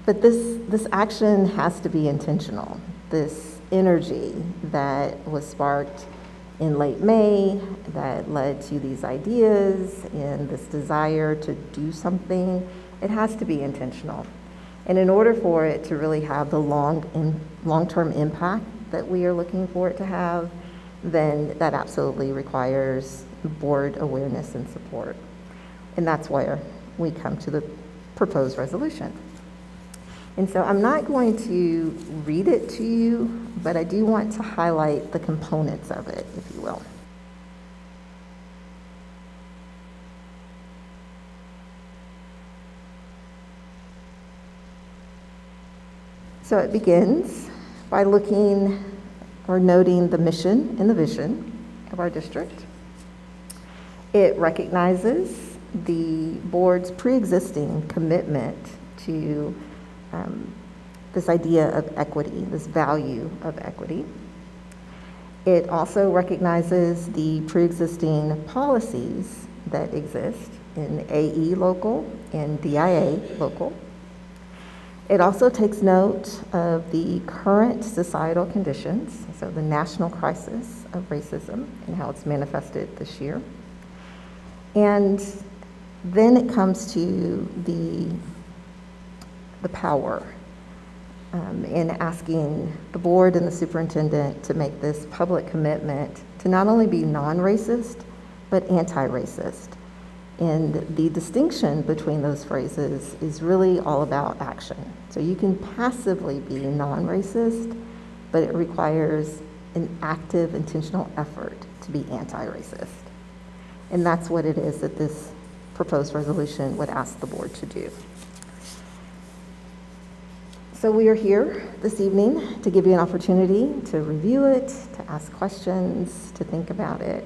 But this action has to be intentional. This energy that was sparked in late May that led to these ideas and this desire to do something, it has to be intentional. And in order for it to really have the long-term impact that we are looking for it to have, then that absolutely requires board awareness and support. And that's where we come to the proposed resolution. And so I'm not going to read it to you, but I do want to highlight the components of it, if you will. So it begins by looking or noting the mission and the vision of our district. It recognizes the board's pre-existing commitment to this idea of equity, this value of equity. It also recognizes the pre-existing policies that exist in AE local and DIA local. It also takes note of the current societal conditions, so the national crisis of racism and how it's manifested this year. And then it comes to the power in asking the board and the superintendent to make this public commitment to not only be non-racist, but anti-racist. And the distinction between those phrases is really all about action. So you can passively be non-racist, but it requires an active, intentional effort to be anti-racist. And that's what it is that this proposed resolution would ask the board to do. So we are here this evening to give you an opportunity to review it, to ask questions, to think about it,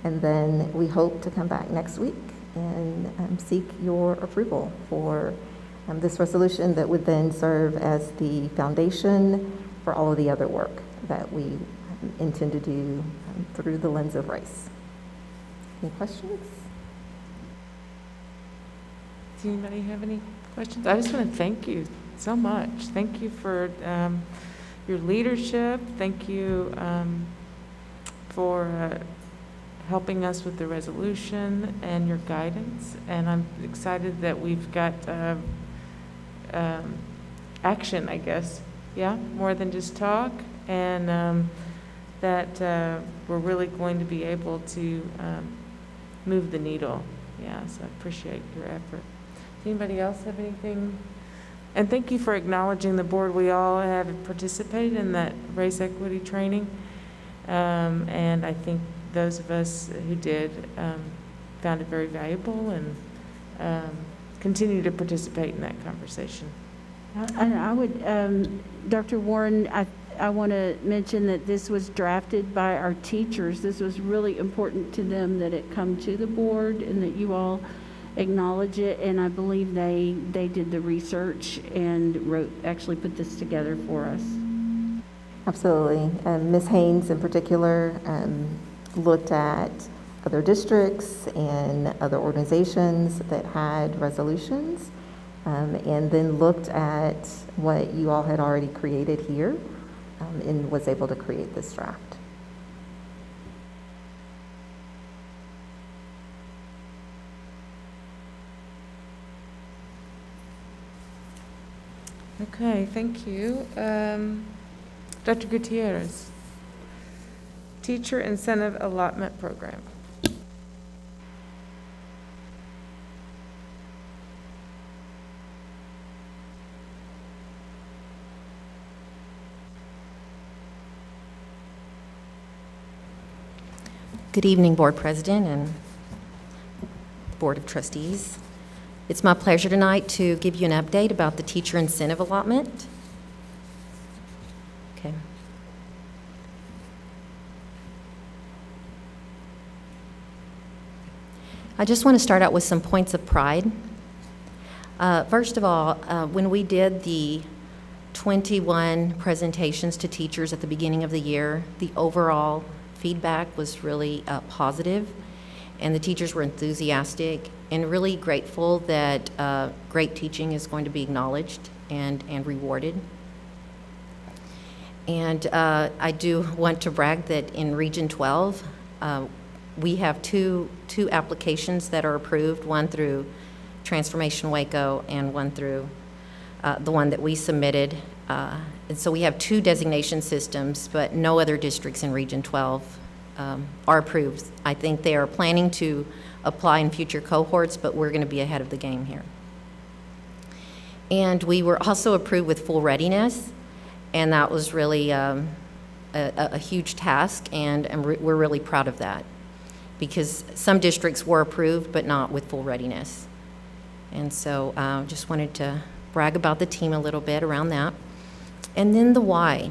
and then we hope to come back next week and seek your approval for this resolution that would then serve as the foundation for all of the other work that we intend to do through the lens of race. Any questions? Does anybody have any questions? I just want to thank you so much. Thank you for your leadership. Thank you for helping us with the resolution and your guidance. And I'm excited that we've got action, I guess. Yeah, more than just talk. And that we're really going to be able to move the needle. Yeah, so I appreciate your effort. Does anybody else have anything? And thank you for acknowledging the board. We all have participated in that race equity training. And I think those of us who did found it very valuable and continue to participate in that conversation. And I would, Dr. Warren, I want to mention that this was drafted by our teachers. This was really important to them that it come to the board and that you all acknowledge it. And I believe they did the research and actually put this together for us. Absolutely. Ms. Haynes in particular looked at other districts and other organizations that had resolutions and then looked at what you all had already created here and was able to create this draft. Okay, thank you. Dr. Gutierrez, Teacher Incentive Allotment Program. Good evening, Board President and Board of Trustees. It's my pleasure tonight to give you an update about the teacher incentive allotment. Okay. I just want to start out with some points of pride. First of all, when we did the 21 presentations to teachers at the beginning of the year, the overall feedback was really positive, and the teachers were enthusiastic and really grateful that great teaching is going to be acknowledged and rewarded. And I do want to brag that in Region 12, we have two applications that are approved, one through Transformation Waco and one through the one that we submitted. And so we have two designation systems, but no other districts in Region 12 are approved. I think they are planning to apply in future cohorts, but we're going to be ahead of the game here. And we were also approved with full readiness, and that was really a huge task, and we're really proud of that, because some districts were approved, but not with full readiness. And so just wanted to brag about the team a little bit around that. And then the why.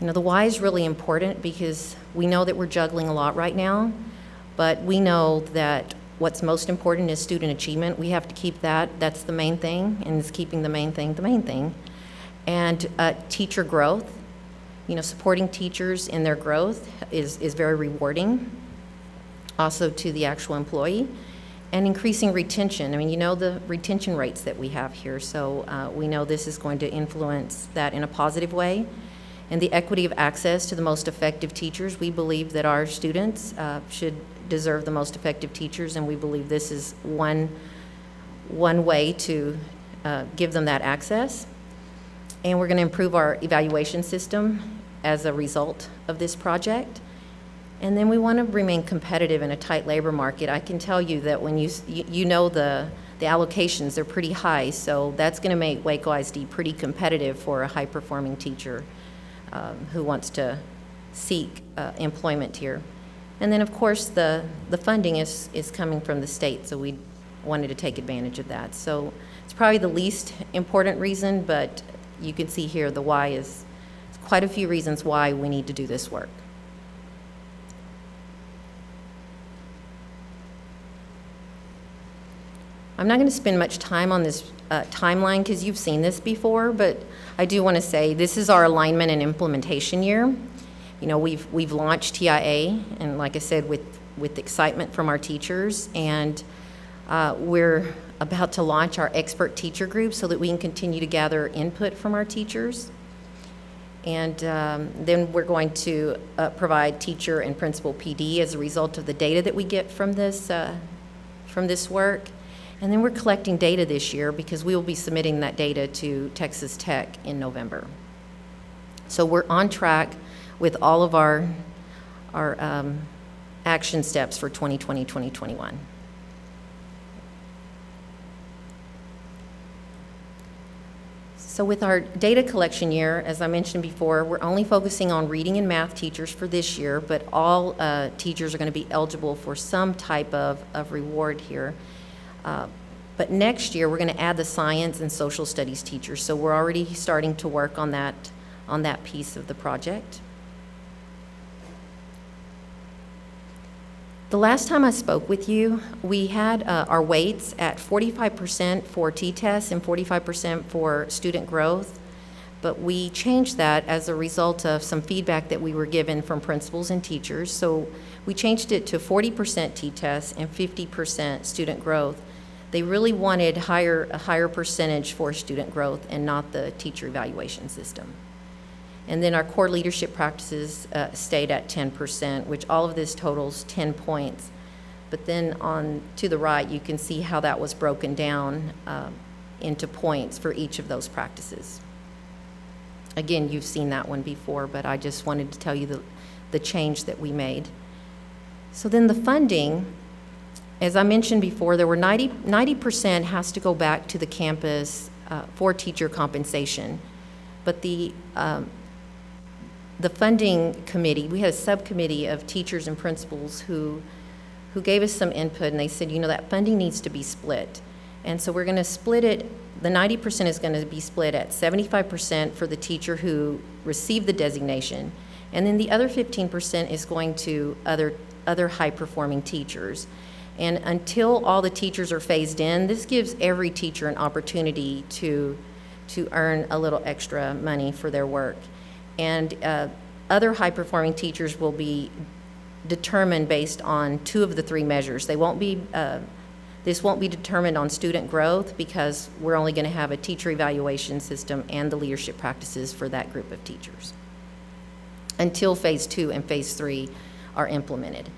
You know, the why is really important because we know that we're juggling a lot right now, but we know that what's most important is student achievement. We have to keep that. That's the main thing, and it's keeping the main thing the main thing. And teacher growth. You know, supporting teachers in their growth is very rewarding, also to the actual employee. And increasing retention. I mean, you know the retention rates that we have here, so we know this is going to influence that in a positive way. And the equity of access to the most effective teachers. We believe that our students should deserve the most effective teachers, and we believe this is one way to give them that access. And we're going to improve our evaluation system as a result of this project. And then we want to remain competitive in a tight labor market. I can tell you that when you know the allocations, they're pretty high, so that's going to make Waco ISD pretty competitive for a high-performing teacher who wants to seek employment here. And then, of course, the funding is coming from the state, so we wanted to take advantage of that. So it's probably the least important reason, but you can see here the why is quite a few reasons why we need to do this work. I'm not going to spend much time on this timeline because you've seen this before, but I do want to say this is our alignment and implementation year. You know, we've launched TIA, and like I said, with excitement from our teachers, and we're about to launch our expert teacher group so that we can continue to gather input from our teachers. And then we're going to provide teacher and principal PD as a result of the data that we get from this work. And then we're collecting data this year because we will be submitting that data to Texas Tech in November. So we're on track with all of our action steps for 2020-2021. So with our data collection year, as I mentioned before, we're only focusing on reading and math teachers for this year, but all teachers are going to be eligible for some type of reward here. But next year, we're going to add the science and social studies teachers. So we're already starting to work on that piece of the project. The last time I spoke with you, we had our weights at 45% for T-tests and 45% for student growth. But we changed that as a result of some feedback that we were given from principals and teachers. So we changed it to 40% T-tests and 50% student growth. They really wanted a higher percentage for student growth and not the teacher evaluation system. And then our core leadership practices stayed at 10%, which all of this totals 10 points. But then on to the right, you can see how that was broken down into points for each of those practices. Again, you've seen that one before, but I just wanted to tell you the change that we made. So then the funding, as I mentioned before, there were 90% has to go back to the campus for teacher compensation. But the funding committee, we had a subcommittee of teachers and principals who gave us some input, and they said, you know, that funding needs to be split. And so we're going to split it, the 90% is going to be split at 75% for the teacher who received the designation, and then the other 15% is going to other high-performing teachers. And until all the teachers are phased in, this gives every teacher an opportunity to earn a little extra money for their work. And other high-performing teachers will be determined based on 2 of the 3 measures. They won't be, this won't be determined on student growth because we're only going to have a teacher evaluation system and the leadership practices for that group of teachers until phase 2 and phase 3 are implemented.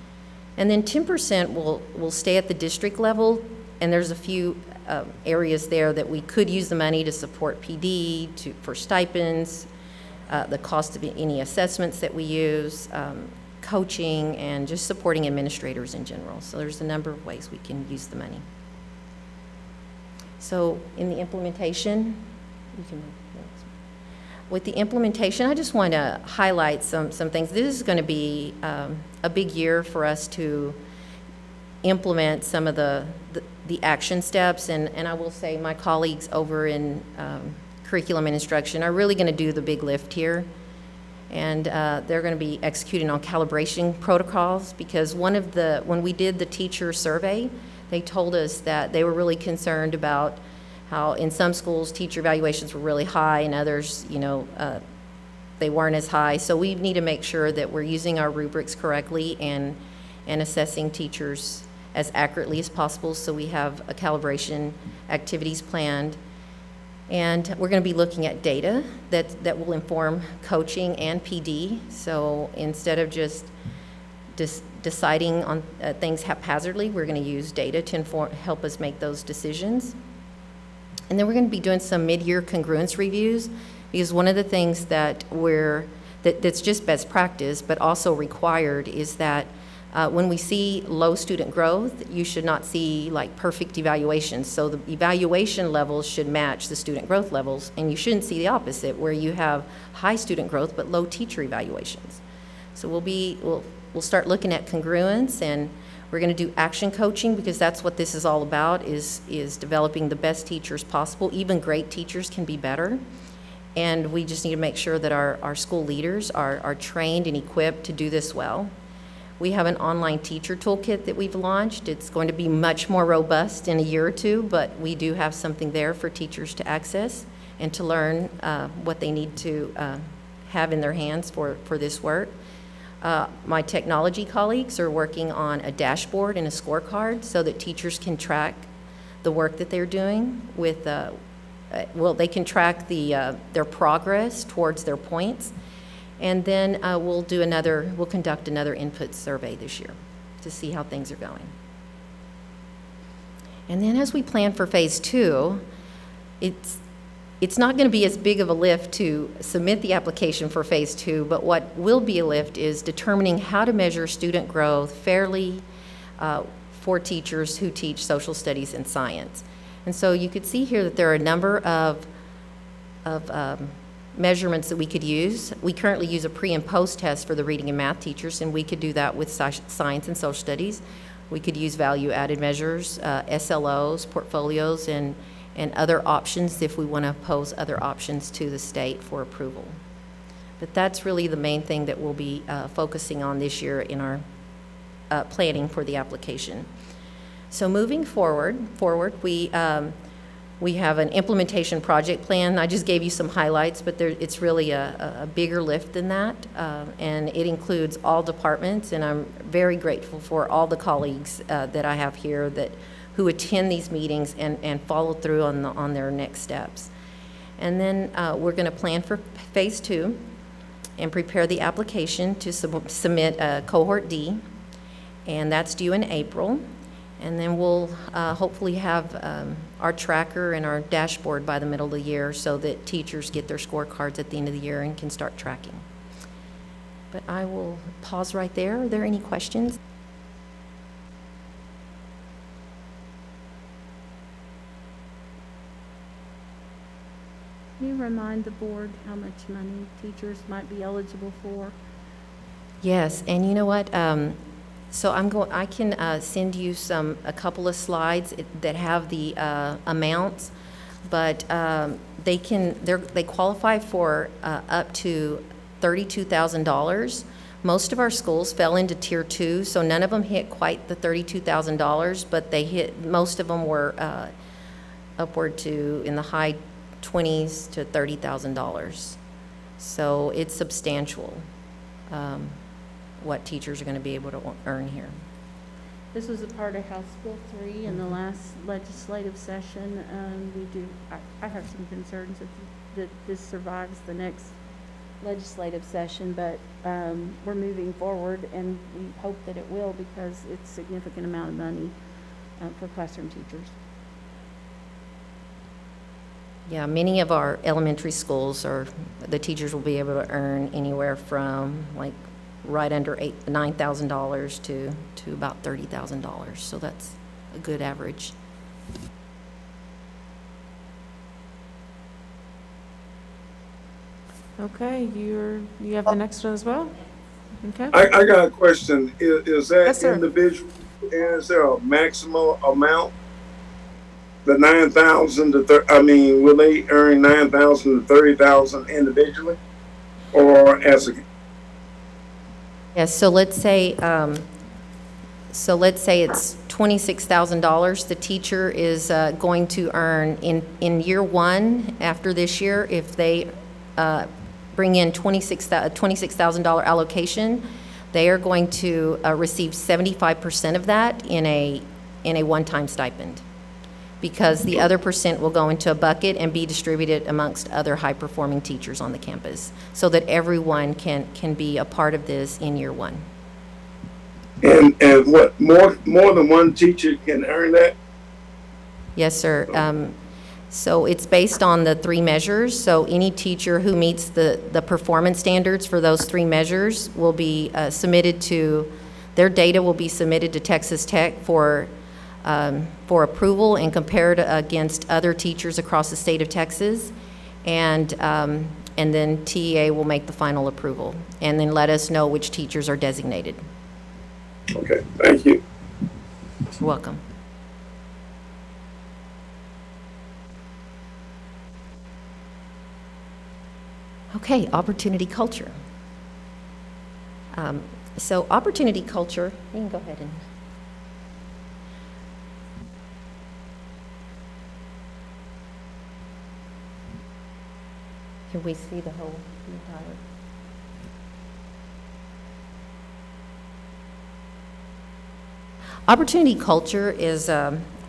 And then 10% will stay at the district level, and there's a few areas there that we could use the money to support PD, for stipends, the cost of any assessments that we use, coaching, and just supporting administrators in general. So there's a number of ways we can use the money. So in the implementation, with the implementation, I just want to highlight some things. This is going to be a big year for us to implement some of the action steps, and I will say my colleagues over in curriculum and instruction are really going to do the big lift here. And they're going to be executing on calibration protocols, because when we did the teacher survey, they told us that they were really concerned about how in some schools teacher evaluations were really high and others, they weren't as high. So we need to make sure that we're using our rubrics correctly and assessing teachers as accurately as possible, so we have a calibration activities planned. And we're going to be looking at data that will inform coaching and PD. So instead of just deciding on things haphazardly, we're going to use data to help us make those decisions. And then we're going to be doing some mid-year congruence reviews, because one of the things that's just best practice, but also required, is that when we see low student growth, you should not see like perfect evaluations. So the evaluation levels should match the student growth levels, and you shouldn't see the opposite, where you have high student growth but low teacher evaluations. So we'll start looking at congruence, and we're going to do action coaching, because that's what this is all about, is developing the best teachers possible. Even great teachers can be better. And we just need to make sure that our school leaders are trained and equipped to do this well. We have an online teacher toolkit that we've launched. It's going to be much more robust in a year or two, but we do have something there for teachers to access and to learn what they need to have in their hands for this work. My technology colleagues are working on a dashboard and a scorecard so that teachers can track the work that they're doing with, they can track their progress towards their points. And then we'll conduct another input survey this year to see how things are going. And then as we plan for phase 2, it's not going to be as big of a lift to submit the application for phase 2, but what will be a lift is determining how to measure student growth fairly for teachers who teach social studies and science. And so you could see here that there are a number of measurements that we could use. We currently use a pre and post test for the reading and math teachers, and we could do that with science and social studies. We could use value added measures, SLOs, portfolios, and other options if we want to pose other options to the state for approval. But that's really the main thing that we'll be focusing on this year in our planning for the application. So moving forward, we have an implementation project plan. I just gave you some highlights, but it's really a bigger lift than that, and it includes all departments, and I'm very grateful for all the colleagues that I have here who attend these meetings and follow through on their next steps. And then we're going to plan for phase 2 and prepare the application to submit cohort D, and that's due in April. And then we'll hopefully have our tracker and our dashboard by the middle of the year so that teachers get their scorecards at the end of the year and can start tracking. But I will pause right there. Are there any questions? Can you remind the board how much money teachers might be eligible for? Yes, and you know what? So I can send you a couple of slides that have the amounts, but they qualify for up to $32,000. Most of our schools fell into Tier 2, so none of them hit quite the $32,000, but most of them were upward to in the high 20s to $30,000. So it's substantial. What teachers are going to be able to earn here. This was a part of House Bill 3 in the last legislative session. I have some concerns that this survives the next legislative session, but we're moving forward, and we hope that it will, because it's a significant amount of money for classroom teachers. Yeah, many of our elementary schools the teachers will be able to earn anywhere from like right under $9,000 to about $30,000. So that's a good average. Okay, you have the next one as well? Okay. I got a question. Is that Yes, sir. individual? Is there a maximum amount the 9,000 to will they earn 9,000 to 30,000 individually, or as a? Yes, so let's say it's $26,000 the teacher is going to earn in year one after this year. If they bring in $26,000 allocation, they are going to receive 75% of that in a one-time stipend, because the other percent will go into a bucket and be distributed amongst other high-performing teachers on the campus, so that everyone can be a part of this in year one. And what, more than one teacher can earn that? Yes, sir. So it's based on the three measures. So any teacher who meets the performance standards for those three measures will be submitted to, their data will be submitted to Texas Tech for approval and compared against other teachers across the state of Texas. And then TEA will make the final approval and then let us know which teachers are designated. Okay, thank you. You're welcome. Okay, opportunity culture. So opportunity culture, you can go ahead and. Can we see the whole entire? Opportunity culture is,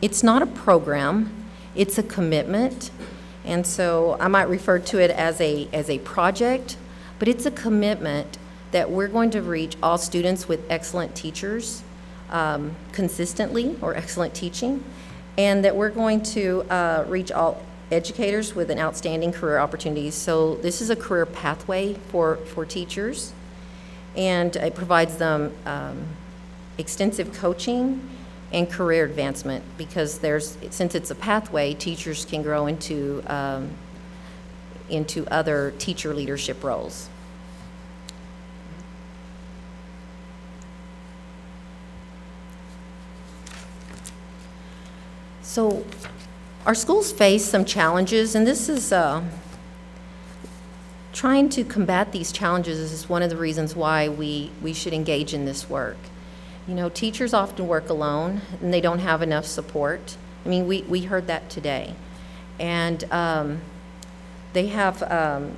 it's not a program, it's a commitment. And so I might refer to it as a project, but it's a commitment that we're going to reach all students with excellent teachers consistently, or excellent teaching, and that we're going to reach all educators with an outstanding career opportunities. So this is a career pathway for teachers, and it provides them extensive coaching and career advancement, because since it's a pathway, teachers can grow into other teacher leadership roles. So our schools face some challenges, and this is trying to combat these challenges is one of the reasons why we should engage in this work. You know, teachers often work alone and they don't have enough support. I mean, we heard that today. And they have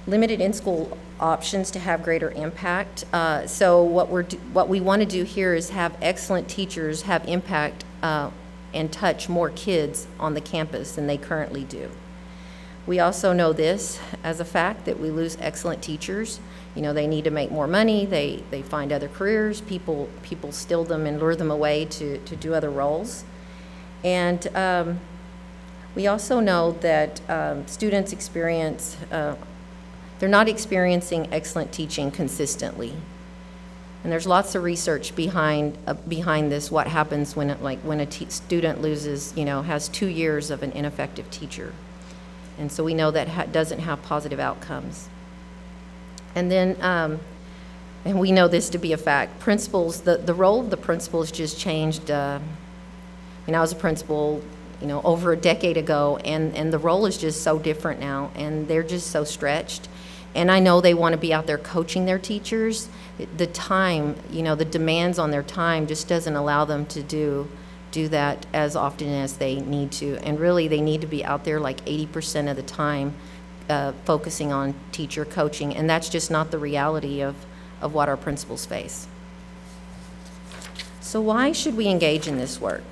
limited in-school options to have greater impact. So what we want to do here is have excellent teachers have impact and touch more kids on the campus than they currently do. We also know this as a fact, that we lose excellent teachers. You know, they need to make more money, they find other careers, people steal them and lure them away to do other roles. And we also know that students experience, they're not experiencing excellent teaching consistently. And there's lots of research behind this, what happens when a student loses, has 2 years of an ineffective teacher. And so we know that doesn't have positive outcomes. And then, and we know this to be a fact, principals, the role of the principals just changed. I was a principal, over a decade ago, and the role is just so different now, and they're just so stretched. And I know they want to be out there coaching their teachers. The time, the demands on their time just doesn't allow them to do that as often as they need to. And really, they need to be out there like 80% of the time focusing on teacher coaching, and that's just not the reality of what our principals face. So why should we engage in this work?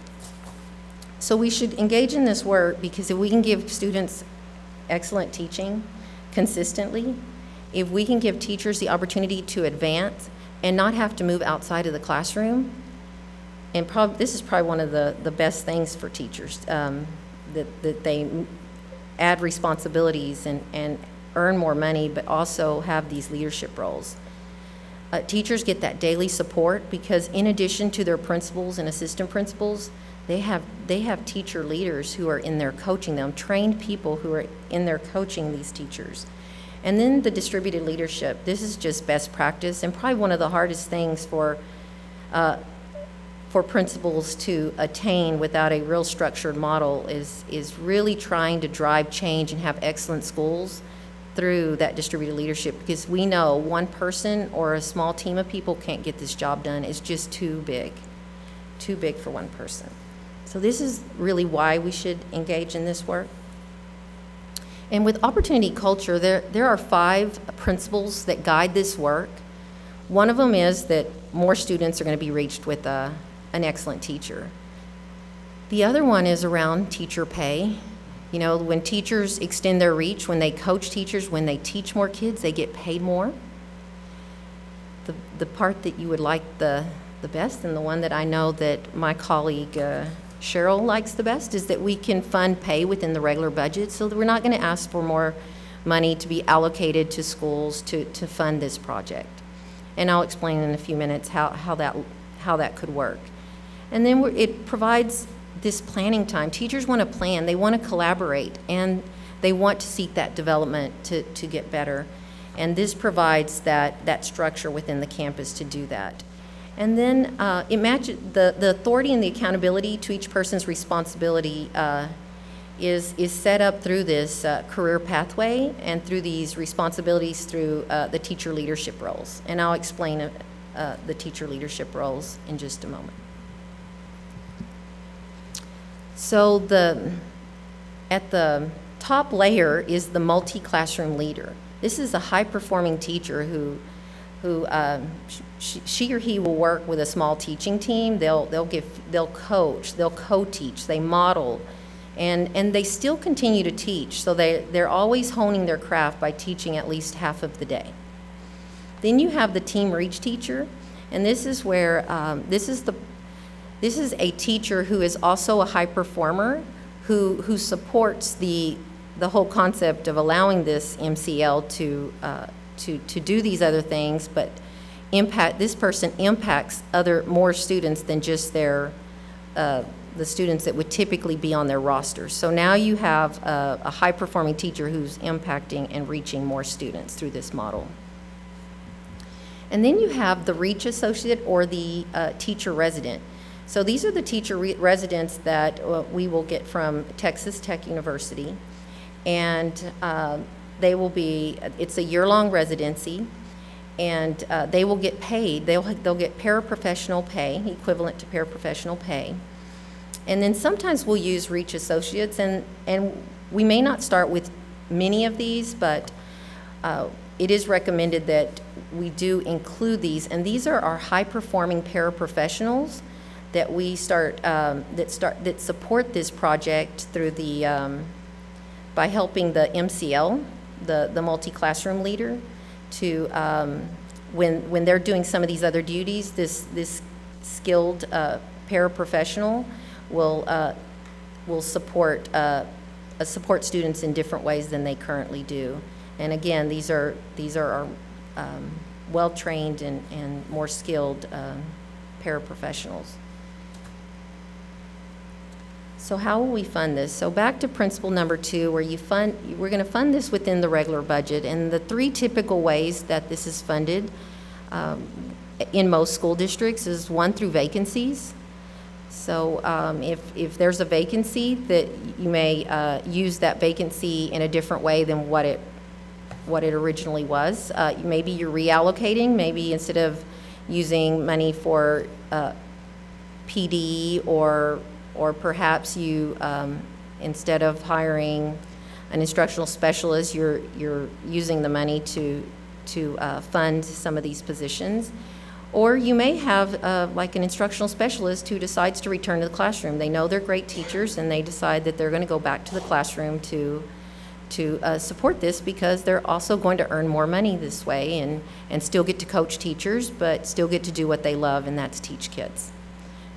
So we should engage in this work because if we can give students excellent teaching consistently, if we can give teachers the opportunity to advance and not have to move outside of the classroom, and this is probably one of the best things for teachers, that they add responsibilities and earn more money, but also have these leadership roles. Teachers get that daily support because in addition to their principals and assistant principals, they have teacher leaders who are in there coaching them, trained people who are in there coaching these teachers. And then the distributed leadership. This is just best practice and probably one of the hardest things for for principals to attain without a real structured model is really trying to drive change and have excellent schools through that distributed leadership, because we know one person or a small team of people can't get this job done. It's just too big for one person. So this is really why we should engage in this work. And with opportunity culture, there are 5 principles that guide this work. One of them is that more students are going to be reached with an excellent teacher. The other one is around teacher pay. You know, when teachers extend their reach, when they coach teachers, when they teach more kids, they get paid more. The part that you would like the best, and the one that I know that my colleague Cheryl likes the best, is that we can fund pay within the regular budget, so that we're not going to ask for more money to be allocated to schools to fund this project. And I'll explain in a few minutes how that could work. And then it provides this planning time. Teachers want to plan, they want to collaborate, and they want to seek that development to get better. And this provides that structure within the campus to do that. And then it matches the authority and the accountability to each person's responsibility is set up through this career pathway and through these responsibilities through the teacher leadership roles. And I'll explain the teacher leadership roles in just a moment. So at the top layer is the multi-classroom leader. This is a high-performing teacher who she or he will work with a small teaching team. They'll coach, they'll co-teach, they model, and they still continue to teach. So they're always honing their craft by teaching at least half of the day. Then you have the team reach teacher, and this is where this is a teacher who is also a high performer who supports the whole concept of allowing this MCL to do these other things, but this person impacts more students than just the students that would typically be on their roster. So now you have a high-performing teacher who's impacting and reaching more students through this model. And then you have the reach associate or the teacher resident. So these are the teacher residents that we will get from Texas Tech University, and it's a year-long residency, and they will get paid. They'll get paraprofessional pay, equivalent to paraprofessional pay. And then sometimes we'll use reach associates, and we may not start with many of these, but it is recommended that we do include these. And these are our high-performing paraprofessionals that we that support this project through by helping the MCL, the multi-classroom leader, to when they're doing some of these other duties, this skilled paraprofessional will support students in different ways than they currently do. And again, these are our well-trained and more skilled paraprofessionals. So how will we fund this? So back to principle number 2, where we're going to fund this within the regular budget. And the 3 typical ways that this is funded in most school districts is 1 through vacancies. So if there's a vacancy, that you may use that vacancy in a different way than what it originally was. Maybe you're reallocating. Maybe instead of using money for PD or perhaps you, instead of hiring an instructional specialist, you're using the money to fund some of these positions. Or you may have like an instructional specialist who decides to return to the classroom. They know they're great teachers, and they decide that they're going to go back to the classroom to support this, because they're also going to earn more money this way and still get to coach teachers, but still get to do what they love, and that's teach kids.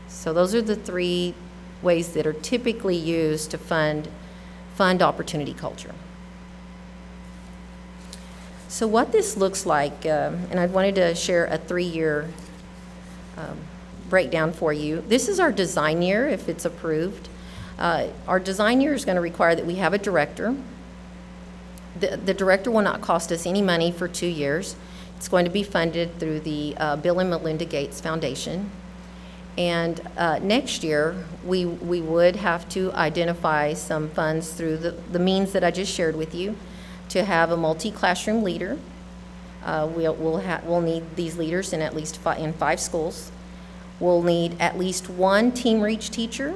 So those are the 3 ways that are typically used to fund opportunity culture. So what this looks like, and I wanted to share a 3-year breakdown for you. This is our design year, if it's approved. Our design year is going to require that we have a director. The director will not cost us any money for 2 years. It's going to be funded through the Bill and Melinda Gates Foundation. And next year, we would have to identify some funds through the means that I just shared with you to have a multi-classroom leader. We'll need these leaders in at least in 5 schools. We'll need at least 1 team reach teacher.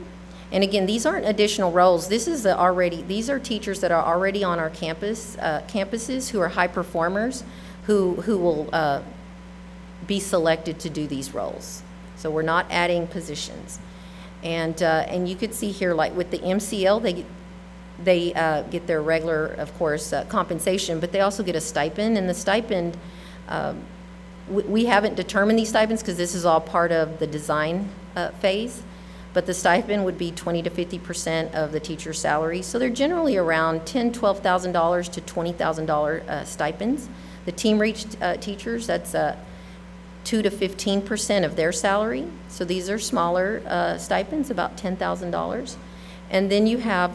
And again, these aren't additional roles. These are teachers that are already on our campuses who are high performers who will be selected to do these roles. So we're not adding positions. And you could see here, like with the MCL, they get their regular, of course, compensation, but they also get a stipend. And the stipend, we haven't determined these stipends because this is all part of the design phase. But the stipend would be 20 to 50% of the teacher's salary. So they're generally around $10,000, $12,000 to $20,000 stipends. The team reach teachers, that's 2 to 15% of their salary. So these are smaller stipends, about $10,000. And then you have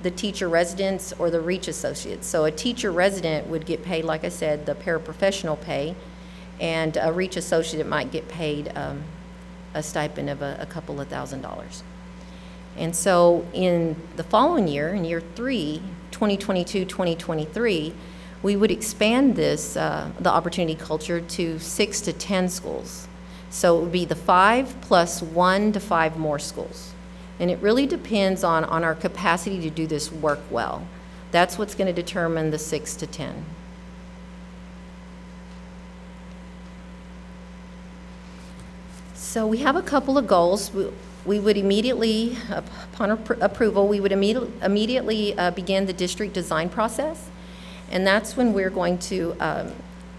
the teacher residents or the reach associates. So a teacher resident would get paid, like I said, the paraprofessional pay, and a reach associate might get paid a stipend of a couple of $1,000s. And so in the following year, in year 3, 2022-2023, we would expand this, the opportunity culture, to 6 to 10 schools. So it would be the 5 plus 1 to 5 more schools. And it really depends on our capacity to do this work well. That's what's going to determine the 6 to 10. So we have a couple of goals. We would immediately, upon approval, we would immediately begin the district design process. And that's when we're going to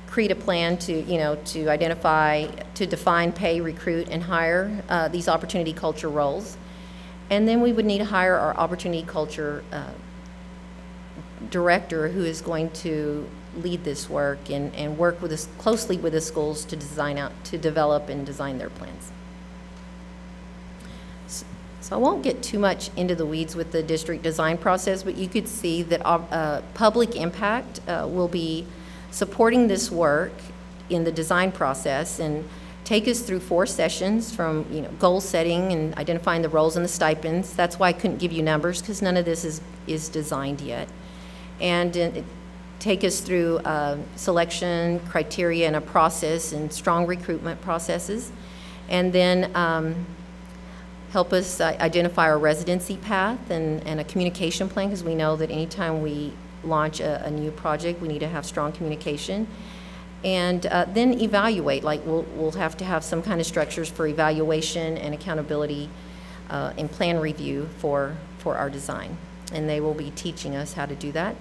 create a plan to identify, to define, pay, recruit, and hire these opportunity culture roles. And then we would need to hire our opportunity culture director, who is going to lead this work and work with us closely with the schools to develop and design their plans. So I won't get too much into the weeds with the district design process, but you could see that public impact will be supporting this work in the design process and take us through 4 sessions from goal setting and identifying the roles and the stipends. That's why I couldn't give you numbers, because none of this is designed yet. And take us through selection criteria and a process and strong recruitment processes. And then help us identify our residency path and a communication plan, because we know that anytime we launch a new project, we need to have strong communication. And then evaluate, like we'll have to have some kind of structures for evaluation and accountability and plan review for our design. And they will be teaching us how to do that.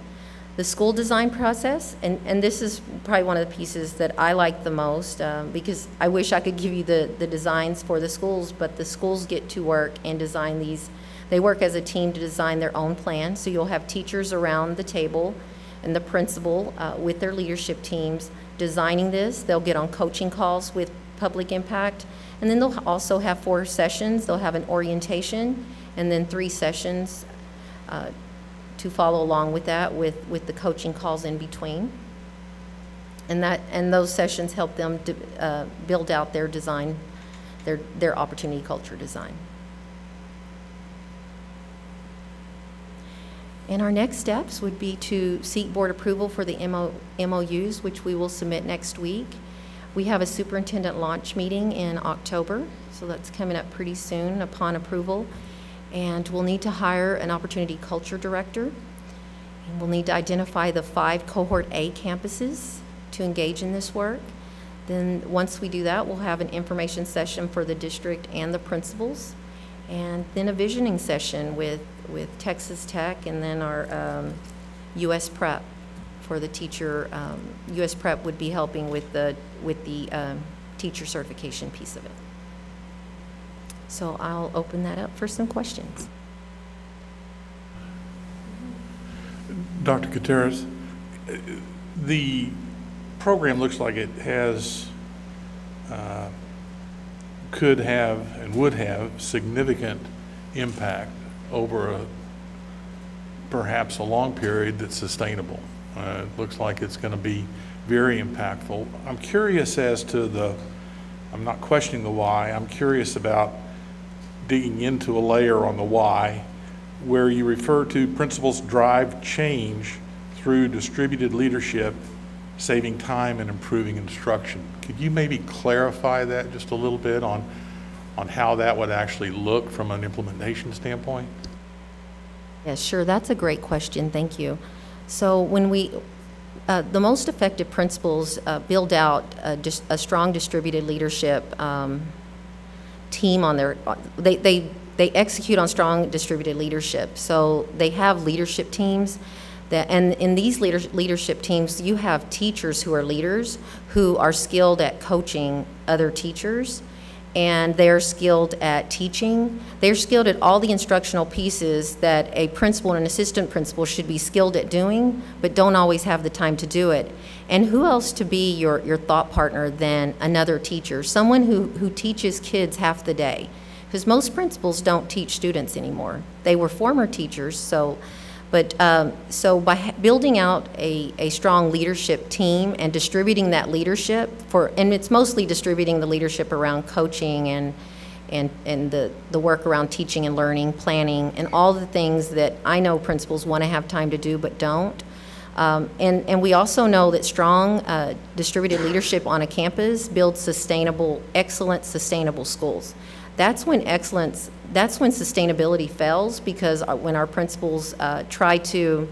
The school design process, and this is probably one of the pieces that I like the most, because I wish I could give you the designs for the schools, but the schools get to work and design these. They work as a team to design their own plan. So you'll have teachers around the table and the principal with their leadership teams designing this. They'll get on coaching calls with public impact. And then they'll also have 4 sessions. They'll have an orientation and then 3 sessions to follow along with that with the coaching calls in between. And those sessions help them build out their design, their opportunity culture design. And our next steps would be to seek board approval for the MOUs, which we will submit next week. We have a superintendent launch meeting in October, so that's coming up pretty soon upon approval. And we'll need to hire an opportunity culture director. And we'll need to identify the 5 cohort A campuses to engage in this work. Then once we do that, we'll have an information session for the district and the principals. And then a visioning session with Texas Tech, and then our US Prep for the teacher. US Prep would be helping with the teacher certification piece of it. So I'll open that up for some questions. Dr. Gutierrez, the program looks like it has, could have and would have significant impact over perhaps a long period that's sustainable. It looks like it's going to be very impactful. I'm curious as to I'm not questioning the why. I'm curious about digging into a layer on the why, where you refer to principals drive change through distributed leadership, saving time and improving instruction. Could you maybe clarify that just a little bit on how that would actually look from an implementation standpoint? Yes, sure. That's a great question. Thank you. So when the most effective principals build out a strong distributed leadership team on their, they execute on strong distributed leadership. So they have leadership teams and in these leadership teams, you have teachers who are leaders who are skilled at coaching other teachers, and they're skilled at teaching. They're skilled at all the instructional pieces that a principal and an assistant principal should be skilled at doing, but don't always have the time to do it. And who else to be your thought partner than another teacher, someone who teaches kids half the day? Because most principals don't teach students anymore. They were former teachers, so by building out a strong leadership team and distributing that leadership and it's mostly distributing the leadership around coaching and the work around teaching and learning, planning, and all the things that I know principals want to have time to do but don't. And we also know that strong distributed leadership on a campus builds excellent sustainable schools. That's when sustainability fails, because when our principals try to,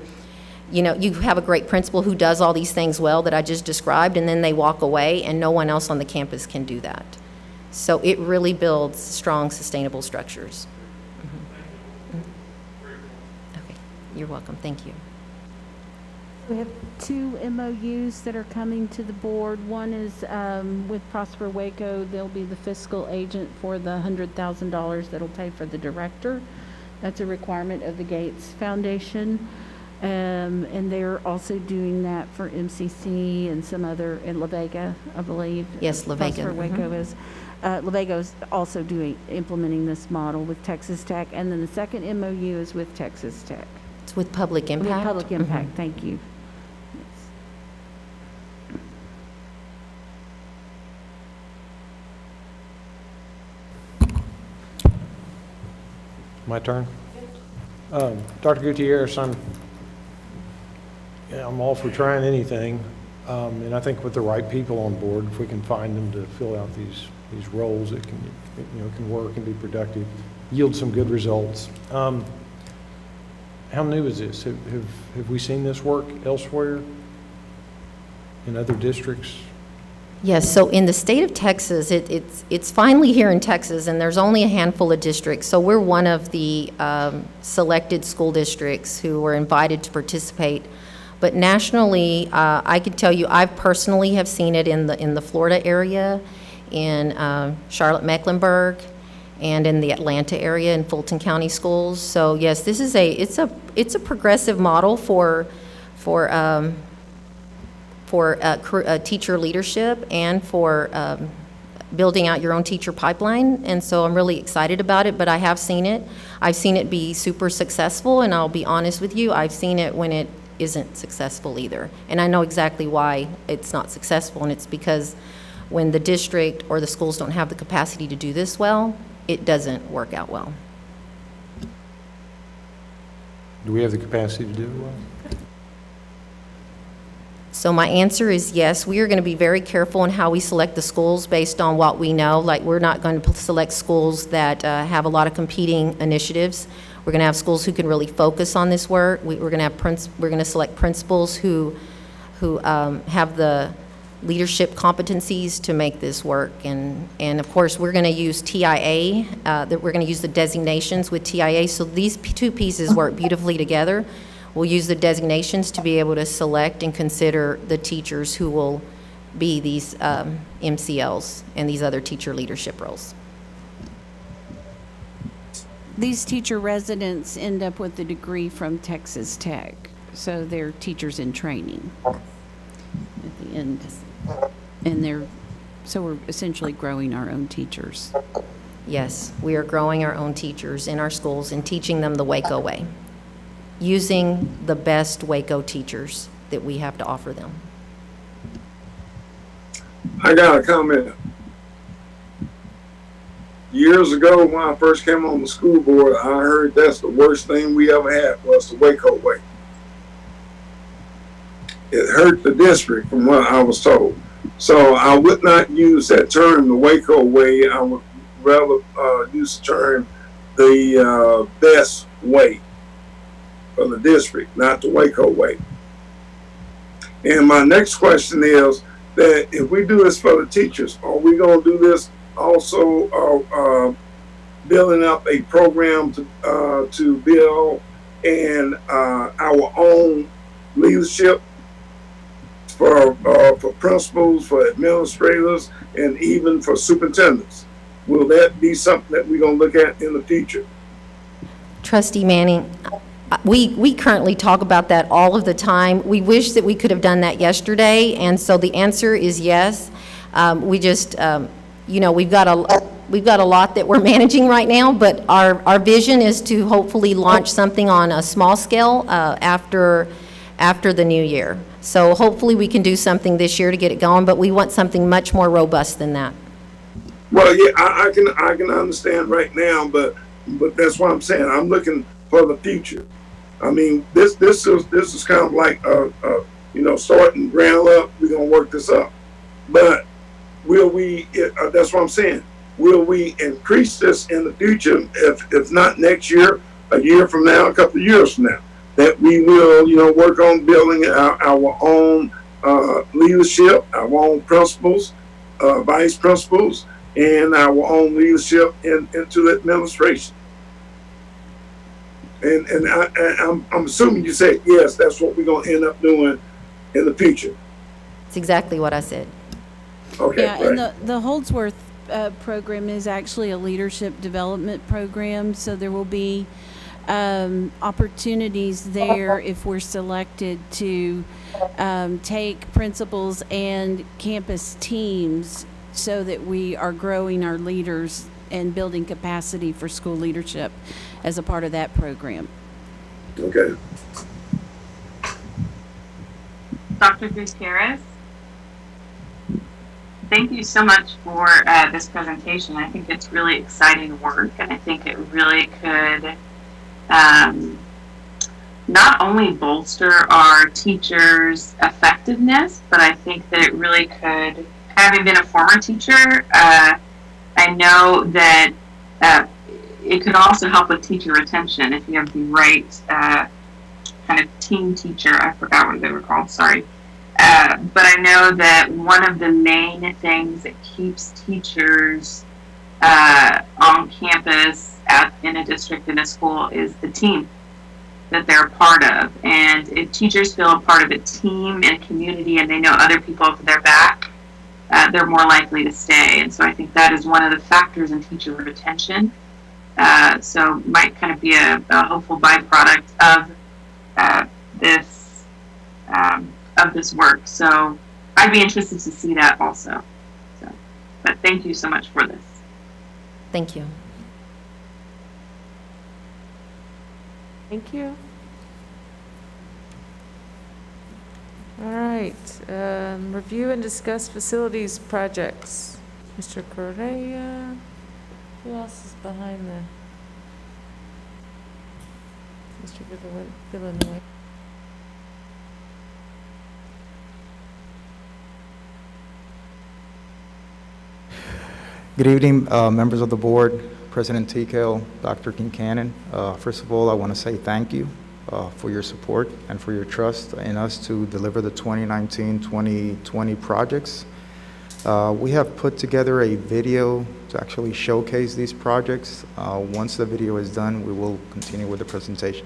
you have a great principal who does all these things well that I just described, and then they walk away and no one else on the campus can do that. So it really builds strong, sustainable structures. Okay, you're welcome. Thank you. We have 2 MOUs that are coming to the board. One is with Prosper Waco. They'll be the fiscal agent for the $100,000 that'll pay for the director. That's a requirement of the Gates Foundation. And they're also doing that for MCC and some other, in La Vega, I believe. Yes, La Vega. Prosper Waco is. La Vega is also implementing this model with Texas Tech. And then the second MOU is with Texas Tech. It's with Public Impact. With Public Impact, thank you. My turn? Dr. Gutierrez, I'm all for trying anything, and I think with the right people on board, if we can find them to fill out these roles, it can work and be productive, yield some good results. How new is this? Have we seen this work elsewhere in other districts? Yes, so in the state of Texas, it's finally here in Texas, and there's only a handful of districts. So we're one of the selected school districts who were invited to participate. But nationally, I could tell you, I personally have seen it in the Florida area, in Charlotte-Mecklenburg, and in the Atlanta area in Fulton County schools. So yes, this is it's a progressive model for teacher leadership and for building out your own teacher pipeline. And so I'm really excited about it, but I have seen it. I've seen it be super successful, and I'll be honest with you, I've seen it when it isn't successful either. And I know exactly why it's not successful, and it's because when the district or the schools don't have the capacity to do this well, it doesn't work out well. Do we have the capacity to do it well? So my answer is yes. We are going to be very careful in how we select the schools based on what we know. Like, we're not going to select schools that have a lot of competing initiatives. We're going to have schools who can really focus on this work. We're going to select principals who have the leadership competencies to make this work. And of course, we're going to use TIA, that we're going to use the designations with TIA. So these 2 pieces work beautifully together. We'll use the designations to be able to select and consider the teachers who will be these MCLs and these other teacher leadership roles. These teacher residents end up with a degree from Texas Tech, so they're teachers in training at the end. And so we're essentially growing our own teachers. Yes, we are growing our own teachers in our schools and teaching them the Waco way, using the best Waco teachers that we have to offer them. I got a comment. years ago when I first came on the school board, I heard that's the worst thing we ever had was the Waco way. It hurt the district from what I was told. So I would not use that term, the Waco way. I would rather use the term the best way for the district, not the Waco way. And my next question is that if we do this for the teachers, are we going to do this also building up a program to build and our own leadership for principals, for administrators, and even for superintendents? Will that be something that we're going to look at in the future? Trustee Manning, we currently talk about that all of the time. We wish that we could have done that yesterday, and so the answer is yes. We just, you know, we've got a lot that we're managing right now, but our vision is to hopefully launch something on a small scale after the new year. So hopefully we can do something this year to get it going, but we want something much more robust than that. Well, yeah, I can understand right now, but that's what I'm saying. I'm looking for the future. I mean, this is kind of like you know, starting ground up. We're gonna work this up, but will we? That's what I'm saying. Will we increase this in the future? If not next year, a year from now, a couple of years from now, that we will, you know, work on building our own leadership, our own principals, vice principals, and our own leadership into the administration. And I'm assuming you said yes, that's what we're going to end up doing in the future. It's exactly what I said. Okay. Yeah, right. and the Holdsworth program is actually a leadership development program, so there will be opportunities there if we're selected to take principals and campus teams so that we are growing our leaders and building capacity for school leadership as a part of that program. Okay. Dr. Gutierrez, thank you so much for this presentation. I think it's really exciting work, and I think it really could not only bolster our teachers' effectiveness, but I think that it really could, having been a former teacher, I know that it could also help with teacher retention if you have the right kind of team teacher. I forgot what they were called, sorry. But I know that one of the main things that keeps teachers on campus in a district, in a school, is the team that they're a part of. And if teachers feel a part of a team and community and they know other people have their back, they're more likely to stay. And so I think that is one of the factors in teacher retention. So might kind of be a hopeful byproduct of this work. So I'd be interested to see that also. So, but thank you so much for this. Thank you. Thank you. All right, review and discuss facilities projects. Mr. Correa, who else is behind Mr. Villanueva? Good evening, members of the board, President Tikal, Dr. Kincannon. First of all, I want to say thank you for your support and for your trust in us to deliver the 2019-2020 projects. We have put together a video to actually showcase these projects. Once the video is done, we will continue with the presentation.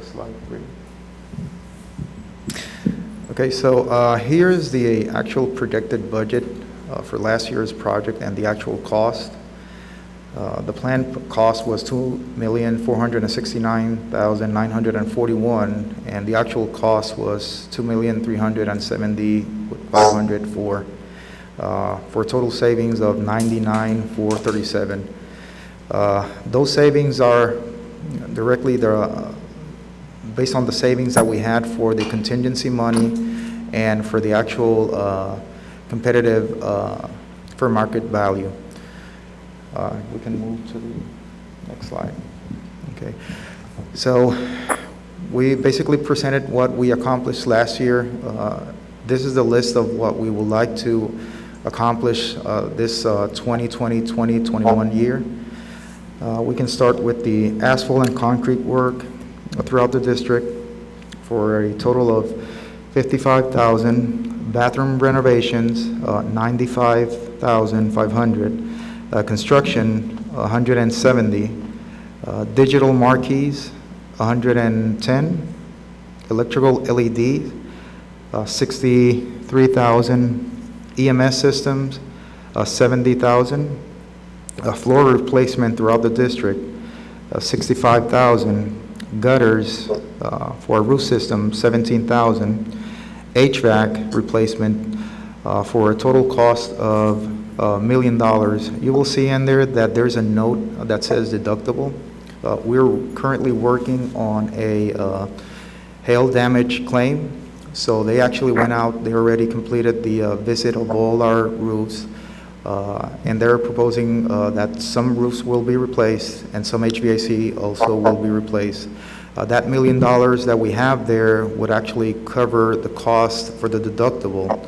slide 3. Okay, so here's the actual projected budget for last year's project and the actual cost. The planned cost was $2,469,941, and the actual cost was $2,370,500 for a total savings of $99,437. Those savings are directly based on the savings that we had for the contingency money and for the actual competitive fair market value. We can move to the next slide. Okay. So we basically presented what we accomplished last year. This is the list of what we would like to accomplish this 2020-2021 year. We can start with the asphalt and concrete work throughout the district for a total of $55,000. Bathroom renovations, $95,500. Construction, $170. Digital marquees, $110. Electrical LED, $63,000. EMS systems, $70,000. Floor replacement throughout the district, $65,000. Gutters for a roof system, $17,000. HVAC replacement for a total cost of $1 million. You will see in there that there's a note that says deductible. We're currently working on a hail damage claim. So they actually went out, they already completed the visit of all our roofs, and they're proposing that some roofs will be replaced and some HVAC also will be replaced. That $1 million that we have there would actually cover the cost for the deductible.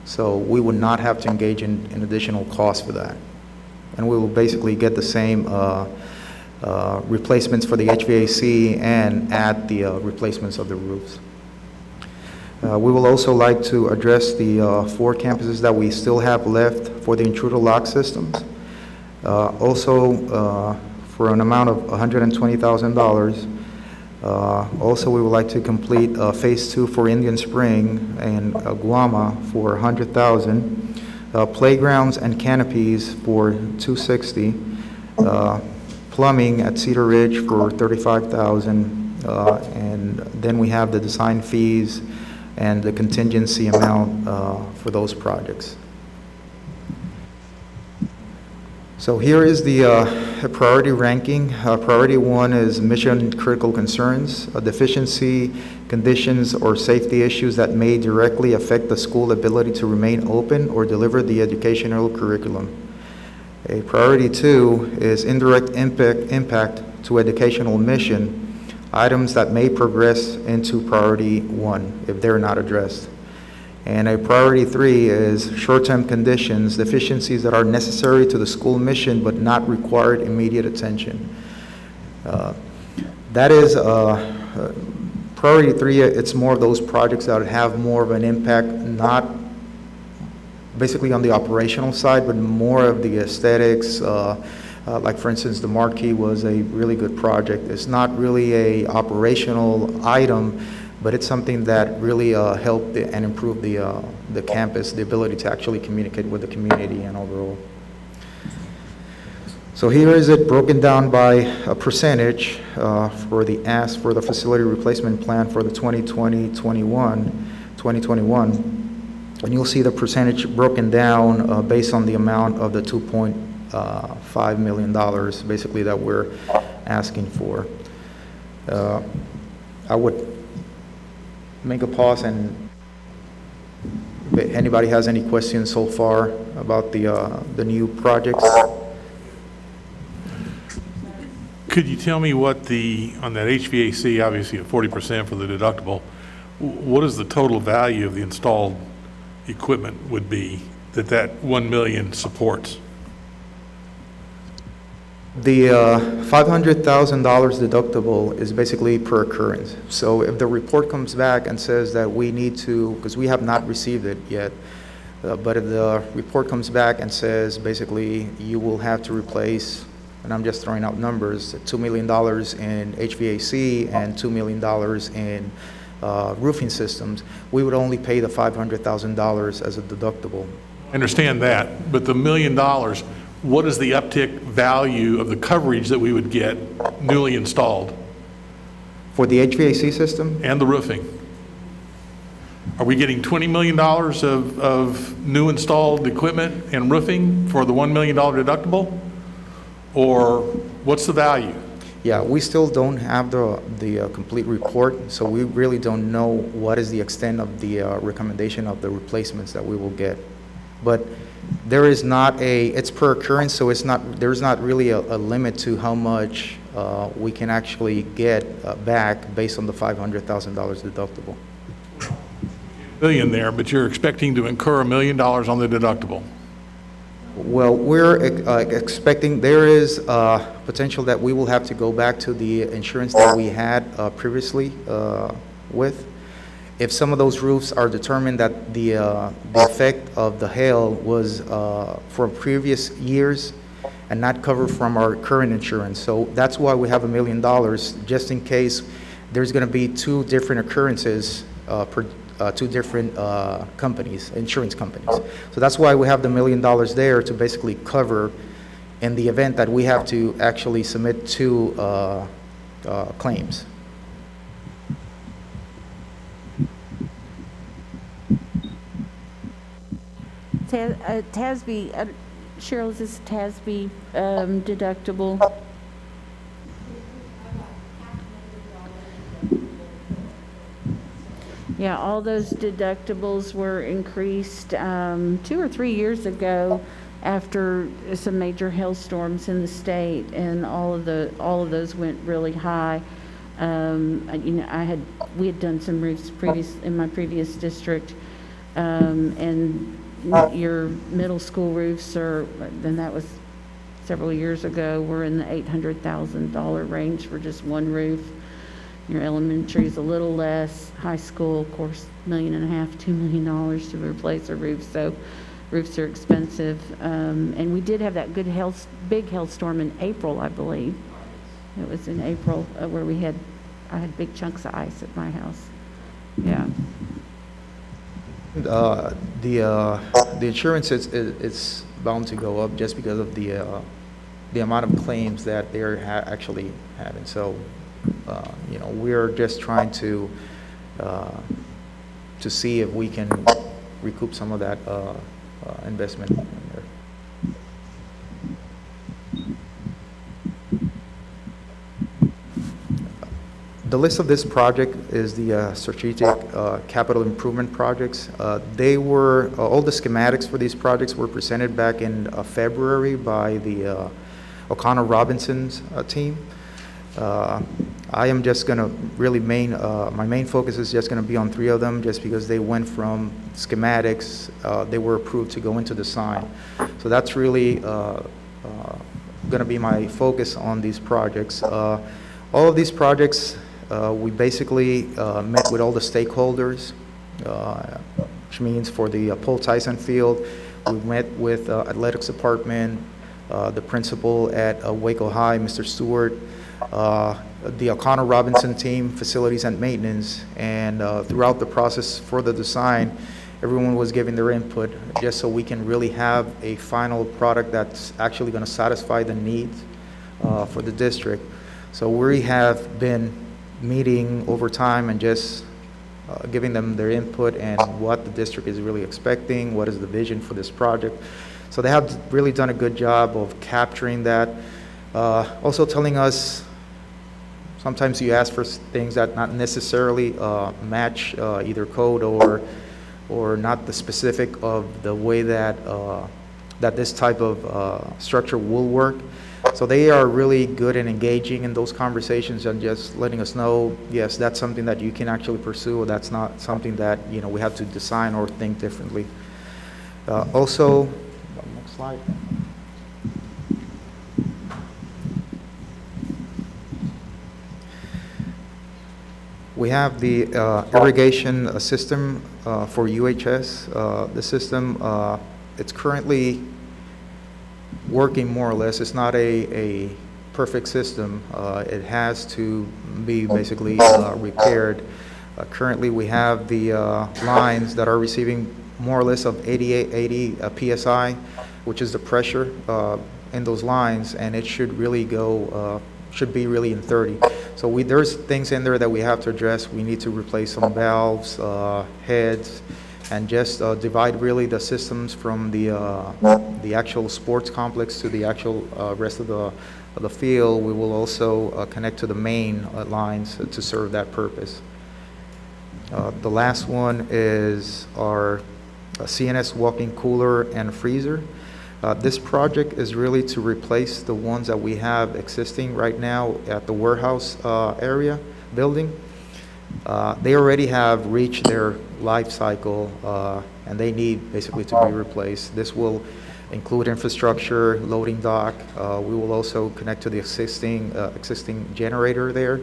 So we would not have to engage in additional cost for that. And we will basically get the same replacements for the HVAC and add the replacements of the roofs. We will also like to address the 4 campuses that we still have left for the intruder lock systems. Also, for an amount of $120,000. Also, we would like to complete phase 2 for Indian Spring and Guama for $100,000. Playgrounds and canopies for $260,000. Plumbing at Cedar Ridge for $35,000. And then we have the design fees and the contingency amount for those projects. So here is the priority ranking. Priority 1 is mission critical concerns, deficiency, conditions, or safety issues that may directly affect the school ability to remain open or deliver the educational curriculum. A priority 2 is indirect impact to educational mission, items that may progress into priority 1 if they're not addressed. And a priority 3 is short-term conditions, deficiencies that are necessary to the school mission but not required immediate attention. That is priority 3. It's more of those projects that have more of an impact, not basically on the operational side, but more of the aesthetics. Like for instance, the marquee was a really good project. It's not really a operational item, but it's something that really helped and improved the campus, the ability to actually communicate with the community and overall. So here is it broken down by a percentage for the ask for the facility replacement plan for the 2020-21. And you'll see the percentage broken down based on the amount of the $2.5 million basically that we're asking for. I would make a pause, and if anybody has any questions so far about the new projects. Could you tell me what on that HVAC, obviously at 40% for the deductible, what is the total value of the installed equipment would be that 1 million supports? The $500,000 deductible is basically per occurrence. So if the report comes back and says that we need to, because we have not received it yet, but if the report comes back and says basically you will have to replace and I'm just throwing out numbers, $2 million in HVAC and $2 million in roofing systems, we would only pay the $500,000 as a deductible. I understand that, but the $1 million, what is the uptick value of the coverage that we would get newly installed? For the HVAC system? And the roofing? Are we getting $20 million of new installed equipment and roofing for the $1 million deductible? Or what's the value? Yeah, we still don't have the complete report, so we really don't know what is the extent of the recommendation of the replacements that we will get. But there is not it's per occurrence, so there's not really a limit to how much we can actually get back based on the $500,000 deductible. Billion there, but you're expecting to incur $1 million on the deductible. Well, we're expecting there is potential that we will have to go back to the insurance that we had previously with. If some of those roofs are determined that the effect of the hail was for previous years and not covered from our current insurance. So that's why we have $1 million, just in case there's going to be two different occurrences per two different companies, insurance companies. So that's why we have the $1 million there to basically cover in the event that we have to actually submit two claims. TASB, Cheryl, is this TASB deductible? Yeah, all those deductibles were increased 2 or 3 years ago after some major hailstorms in the state, and all of those went really high. You know, we had done some roofs in my previous district, and your middle school roofs then that was several years ago, were in the $800,000 range for just one roof. Your elementary is a little less. High school, of course, $1.5 million, $2 million to replace a roof. So roofs are expensive. And we did have that big hailstorm in April, I believe. It was in April where I had big chunks of ice at my house. Yeah. The insurance is bound to go up just because of the amount of claims that they're actually having. So. You know, we're just trying to see if we can recoup some of that investment in there. The list of this project is the strategic capital improvement projects. They were all the schematics for these projects were presented back in February by the O'Connor Robinson's team. I am just going to really my main focus is just going to be on 3 of them, just because they went from schematics, they were approved to go into design. So that's really going to be my focus on these projects. All of these projects, we basically met with all the stakeholders, which means for the Paul Tyson Field, we met with athletics department, the principal at Waco High, Mr. Stewart, the O'Connor Robinson team, facilities and maintenance, and throughout the process for the design, everyone was giving their input just so we can really have a final product that's actually going to satisfy the needs for the district. So we have been meeting over time and just giving them their input and what the district is really expecting, what is the vision for this project. So they have really done a good job of capturing that. Also telling us, sometimes you ask for things that not necessarily match either code or not the specific of the way that that this type of structure will work. So they are really good in engaging in those conversations and just letting us know, yes, that's something that you can actually pursue, or that's not something that, you know, we have to design or think differently. Also, next slide. We have the irrigation system for UHS. The system, it's currently working more or less. It's not a perfect system. It has to be basically repaired. Currently, we have the lines that are receiving more or less of 80 PSI, which is the pressure in those lines, and it should really should be really in 30. So there's things in there that we have to address. We need to replace some valves, heads, and just divide really the systems from the actual sports complex to the actual rest of the field. We will also connect to the main lines to serve that purpose. The last one is our CNS walk-in cooler and freezer. This project is really to replace the ones that we have existing right now at the warehouse area building. They already have reached their life cycle and they need basically to be replaced. This will include infrastructure, loading dock. We will also connect to the existing generator there.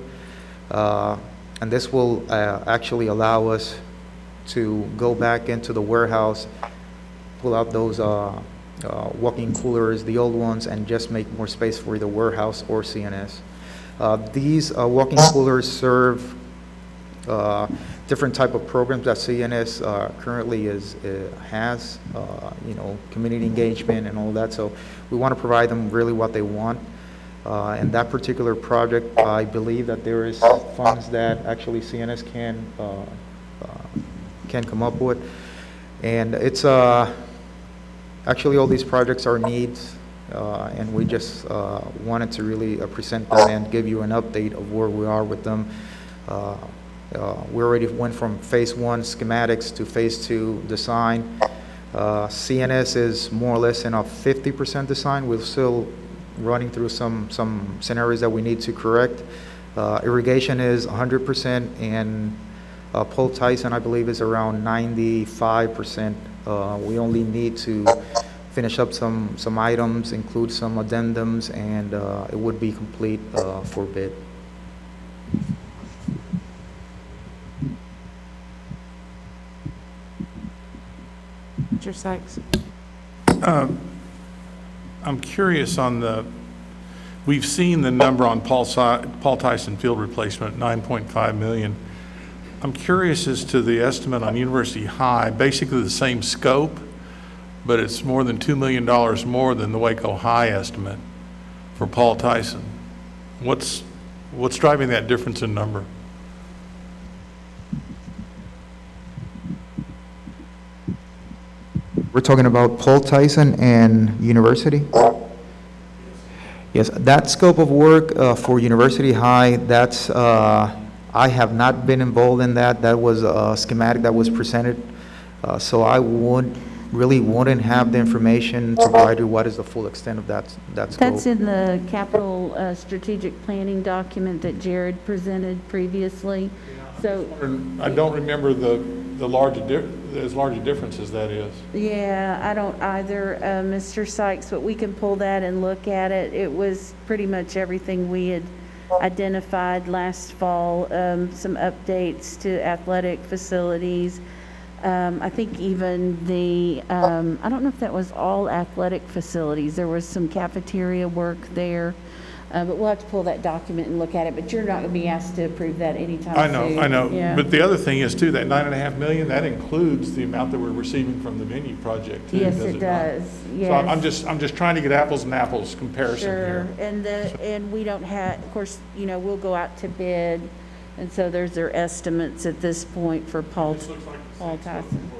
And this will actually allow us to go back into the warehouse, pull out those walk-in coolers, the old ones, and just make more space for either warehouse or CNS. These walk-in coolers serve different type of programs that CNS currently has, community engagement and all that. So we want to provide them really what they want. And that particular project, I believe that there is funds that actually CNS can come up with. And it's actually all these projects are needs, and we just wanted to really present them and give you an update of where we are with them. We already went from phase 1 schematics to phase 2 design. CNS is more or less in a 50% design. We're still running through some scenarios that we need to correct. Irrigation is 100%, and Paul Tyson, I believe, is around 95%. We only need to finish up some items, include some addendums, and it would be complete for bid. Mr. Sykes. I'm curious we've seen the number on Paul Tyson Field replacement, 9.5 million. I'm curious as to the estimate on University High, basically the same scope, but it's more than $2 million more than the Waco High estimate for Paul Tyson. What's driving that difference in number? We're talking about Paul Tyson and University? Yes, that scope of work for University High, that's, I have not been involved in that. That was a schematic that was presented. So I wouldn't have the information to provide you what is the full extent of that scope. That's in the capital strategic planning document that Jared presented previously. So I don't remember as large a difference as that is. yeah, I don't either, Mr. Sykes, but we can pull that and look at it. It was pretty much everything we had identified last fall, some updates to athletic facilities. I think even I don't know if that was all athletic facilities. There was some cafeteria work there. But we'll have to pull that document and look at it, but you're not going to be asked to approve that anytime soon. I know. Yeah. But the other thing is too, that $9.5 million, that includes the amount that we're receiving from the venue project too. Yes, does it does. Not? Yes. So I'm just trying to get apples and apples comparison Sure. here. And we don't have, of course, we'll go out to bid, and so there's their estimates at this point for Paul Tyson.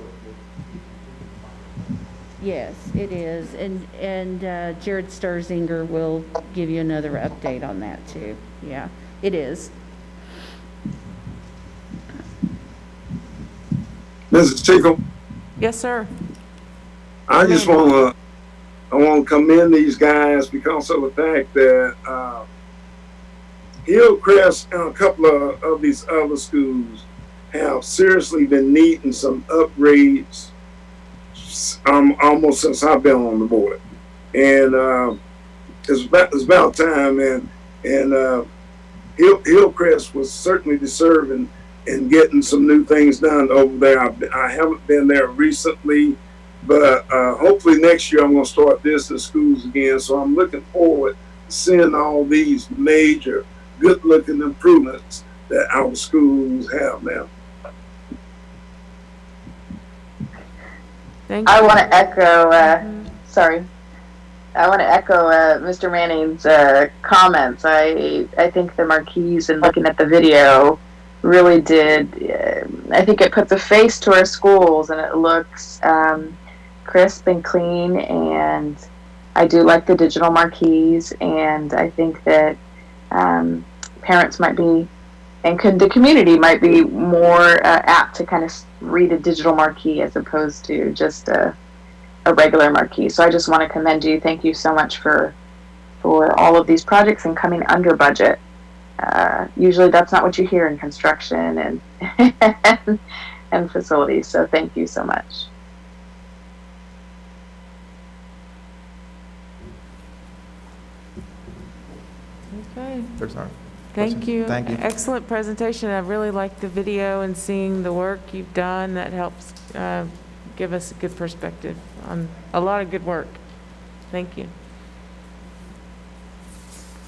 Yes, it is, and Jared Sturzinger will give you another update on that too. Yeah, it is. Mrs. Tickle, Yes, sir. I just want to commend these guys because of the fact that Hillcrest and a couple of these other schools have seriously been needing some upgrades almost since I've been on the board, and it's about time. And Hillcrest was certainly deserving in getting some new things done over there. I haven't been there recently, But hopefully next year I'm going to start visiting schools again. So I'm looking forward to seeing all these major, good-looking improvements that our schools have now. Thank you. I want to echo, sorry. I want to echo Mr. Manning's comments. I think the marquees and looking at the video really did, I think it puts a face to our schools and it looks crisp and clean, and I do like the digital marquees, and I think that parents might be, and the community might be more apt to kind of read a digital marquee as opposed to just a regular marquee. So I just want to commend you. Thank you so much for all of these projects and coming under budget. Usually that's not what you hear in construction and and facilities. So thank you so much. Okay. There's our Thank questions. you. Thank you. Excellent presentation. I really liked the video and seeing the work you've done. That helps give us a good perspective on a lot of good work. Thank you.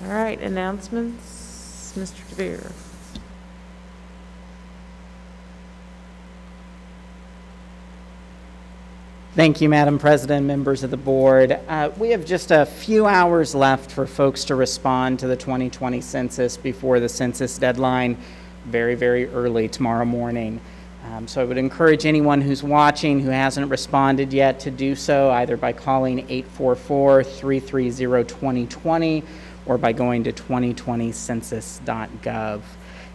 All right, announcements, Mr. DeVere. Thank you, Madam President, members of the board. We have just a few hours left for folks to respond to the 2020 census before the census deadline, very, very early tomorrow morning. So I would encourage anyone who's watching who hasn't responded yet to do so, either by calling 844-330-2020 or by going to 2020census.gov. A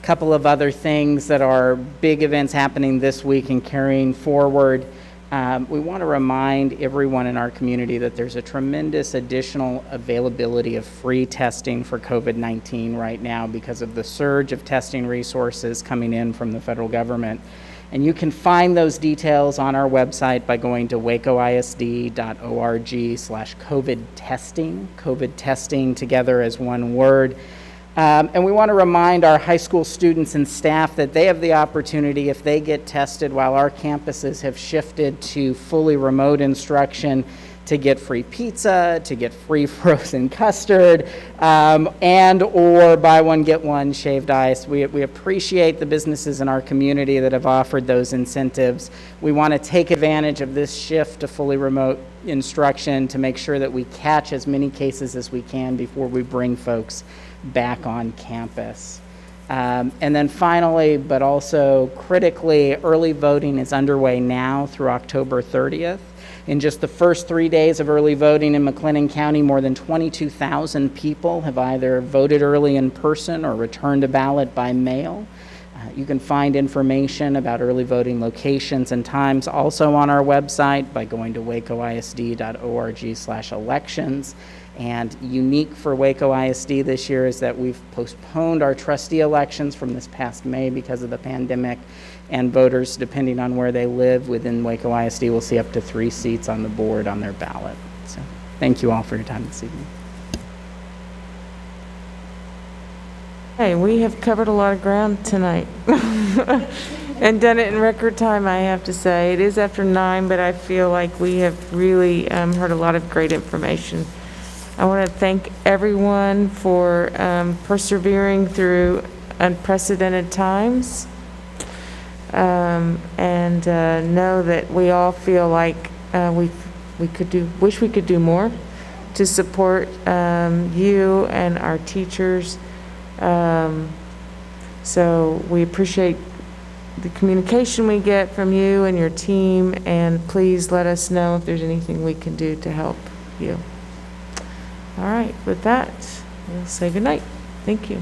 couple of other things that are big events happening this week and carrying forward. We want to remind everyone in our community that there's a tremendous additional availability of free testing for COVID-19 right now because of the surge of testing resources coming in from the federal government. And you can find those details on our website by going to wacoisd.org/COVID testing, COVID testing together as one word. And we want to remind our high school students and staff that they have the opportunity, if they get tested while our campuses have shifted to fully remote instruction, to get free pizza, to get free frozen custard, and or buy one, get one shaved ice. We appreciate the businesses in our community that have offered those incentives. We want to take advantage of this shift to fully remote instruction to make sure that we catch as many cases as we can before we bring folks back on campus. And then finally, but also critically, early voting is underway now through October 30th. In just the first 3 days of early voting in McLennan County, more than 22,000 people have either voted early in person or returned a ballot by mail. You can find information about early voting locations and times also on our website by going to wacoisd.org/elections. And unique for Waco ISD this year is that we've postponed our trustee elections from this past May because of the pandemic, and voters, depending on where they live within Waco ISD, will see up to 3 seats on the board on their ballot. So thank you all for your time this evening. Hey, we have covered a lot of ground tonight and done it in record time, I have to say. It is after 9, but I feel like we have really heard a lot of great information. I want to thank everyone for persevering through unprecedented times, and know that we all feel like wish we could do more to support you and our teachers. So we appreciate the communication we get from you and your team, and please let us know if there's anything we can do to help you. All right, with that, we'll say goodnight. Thank you.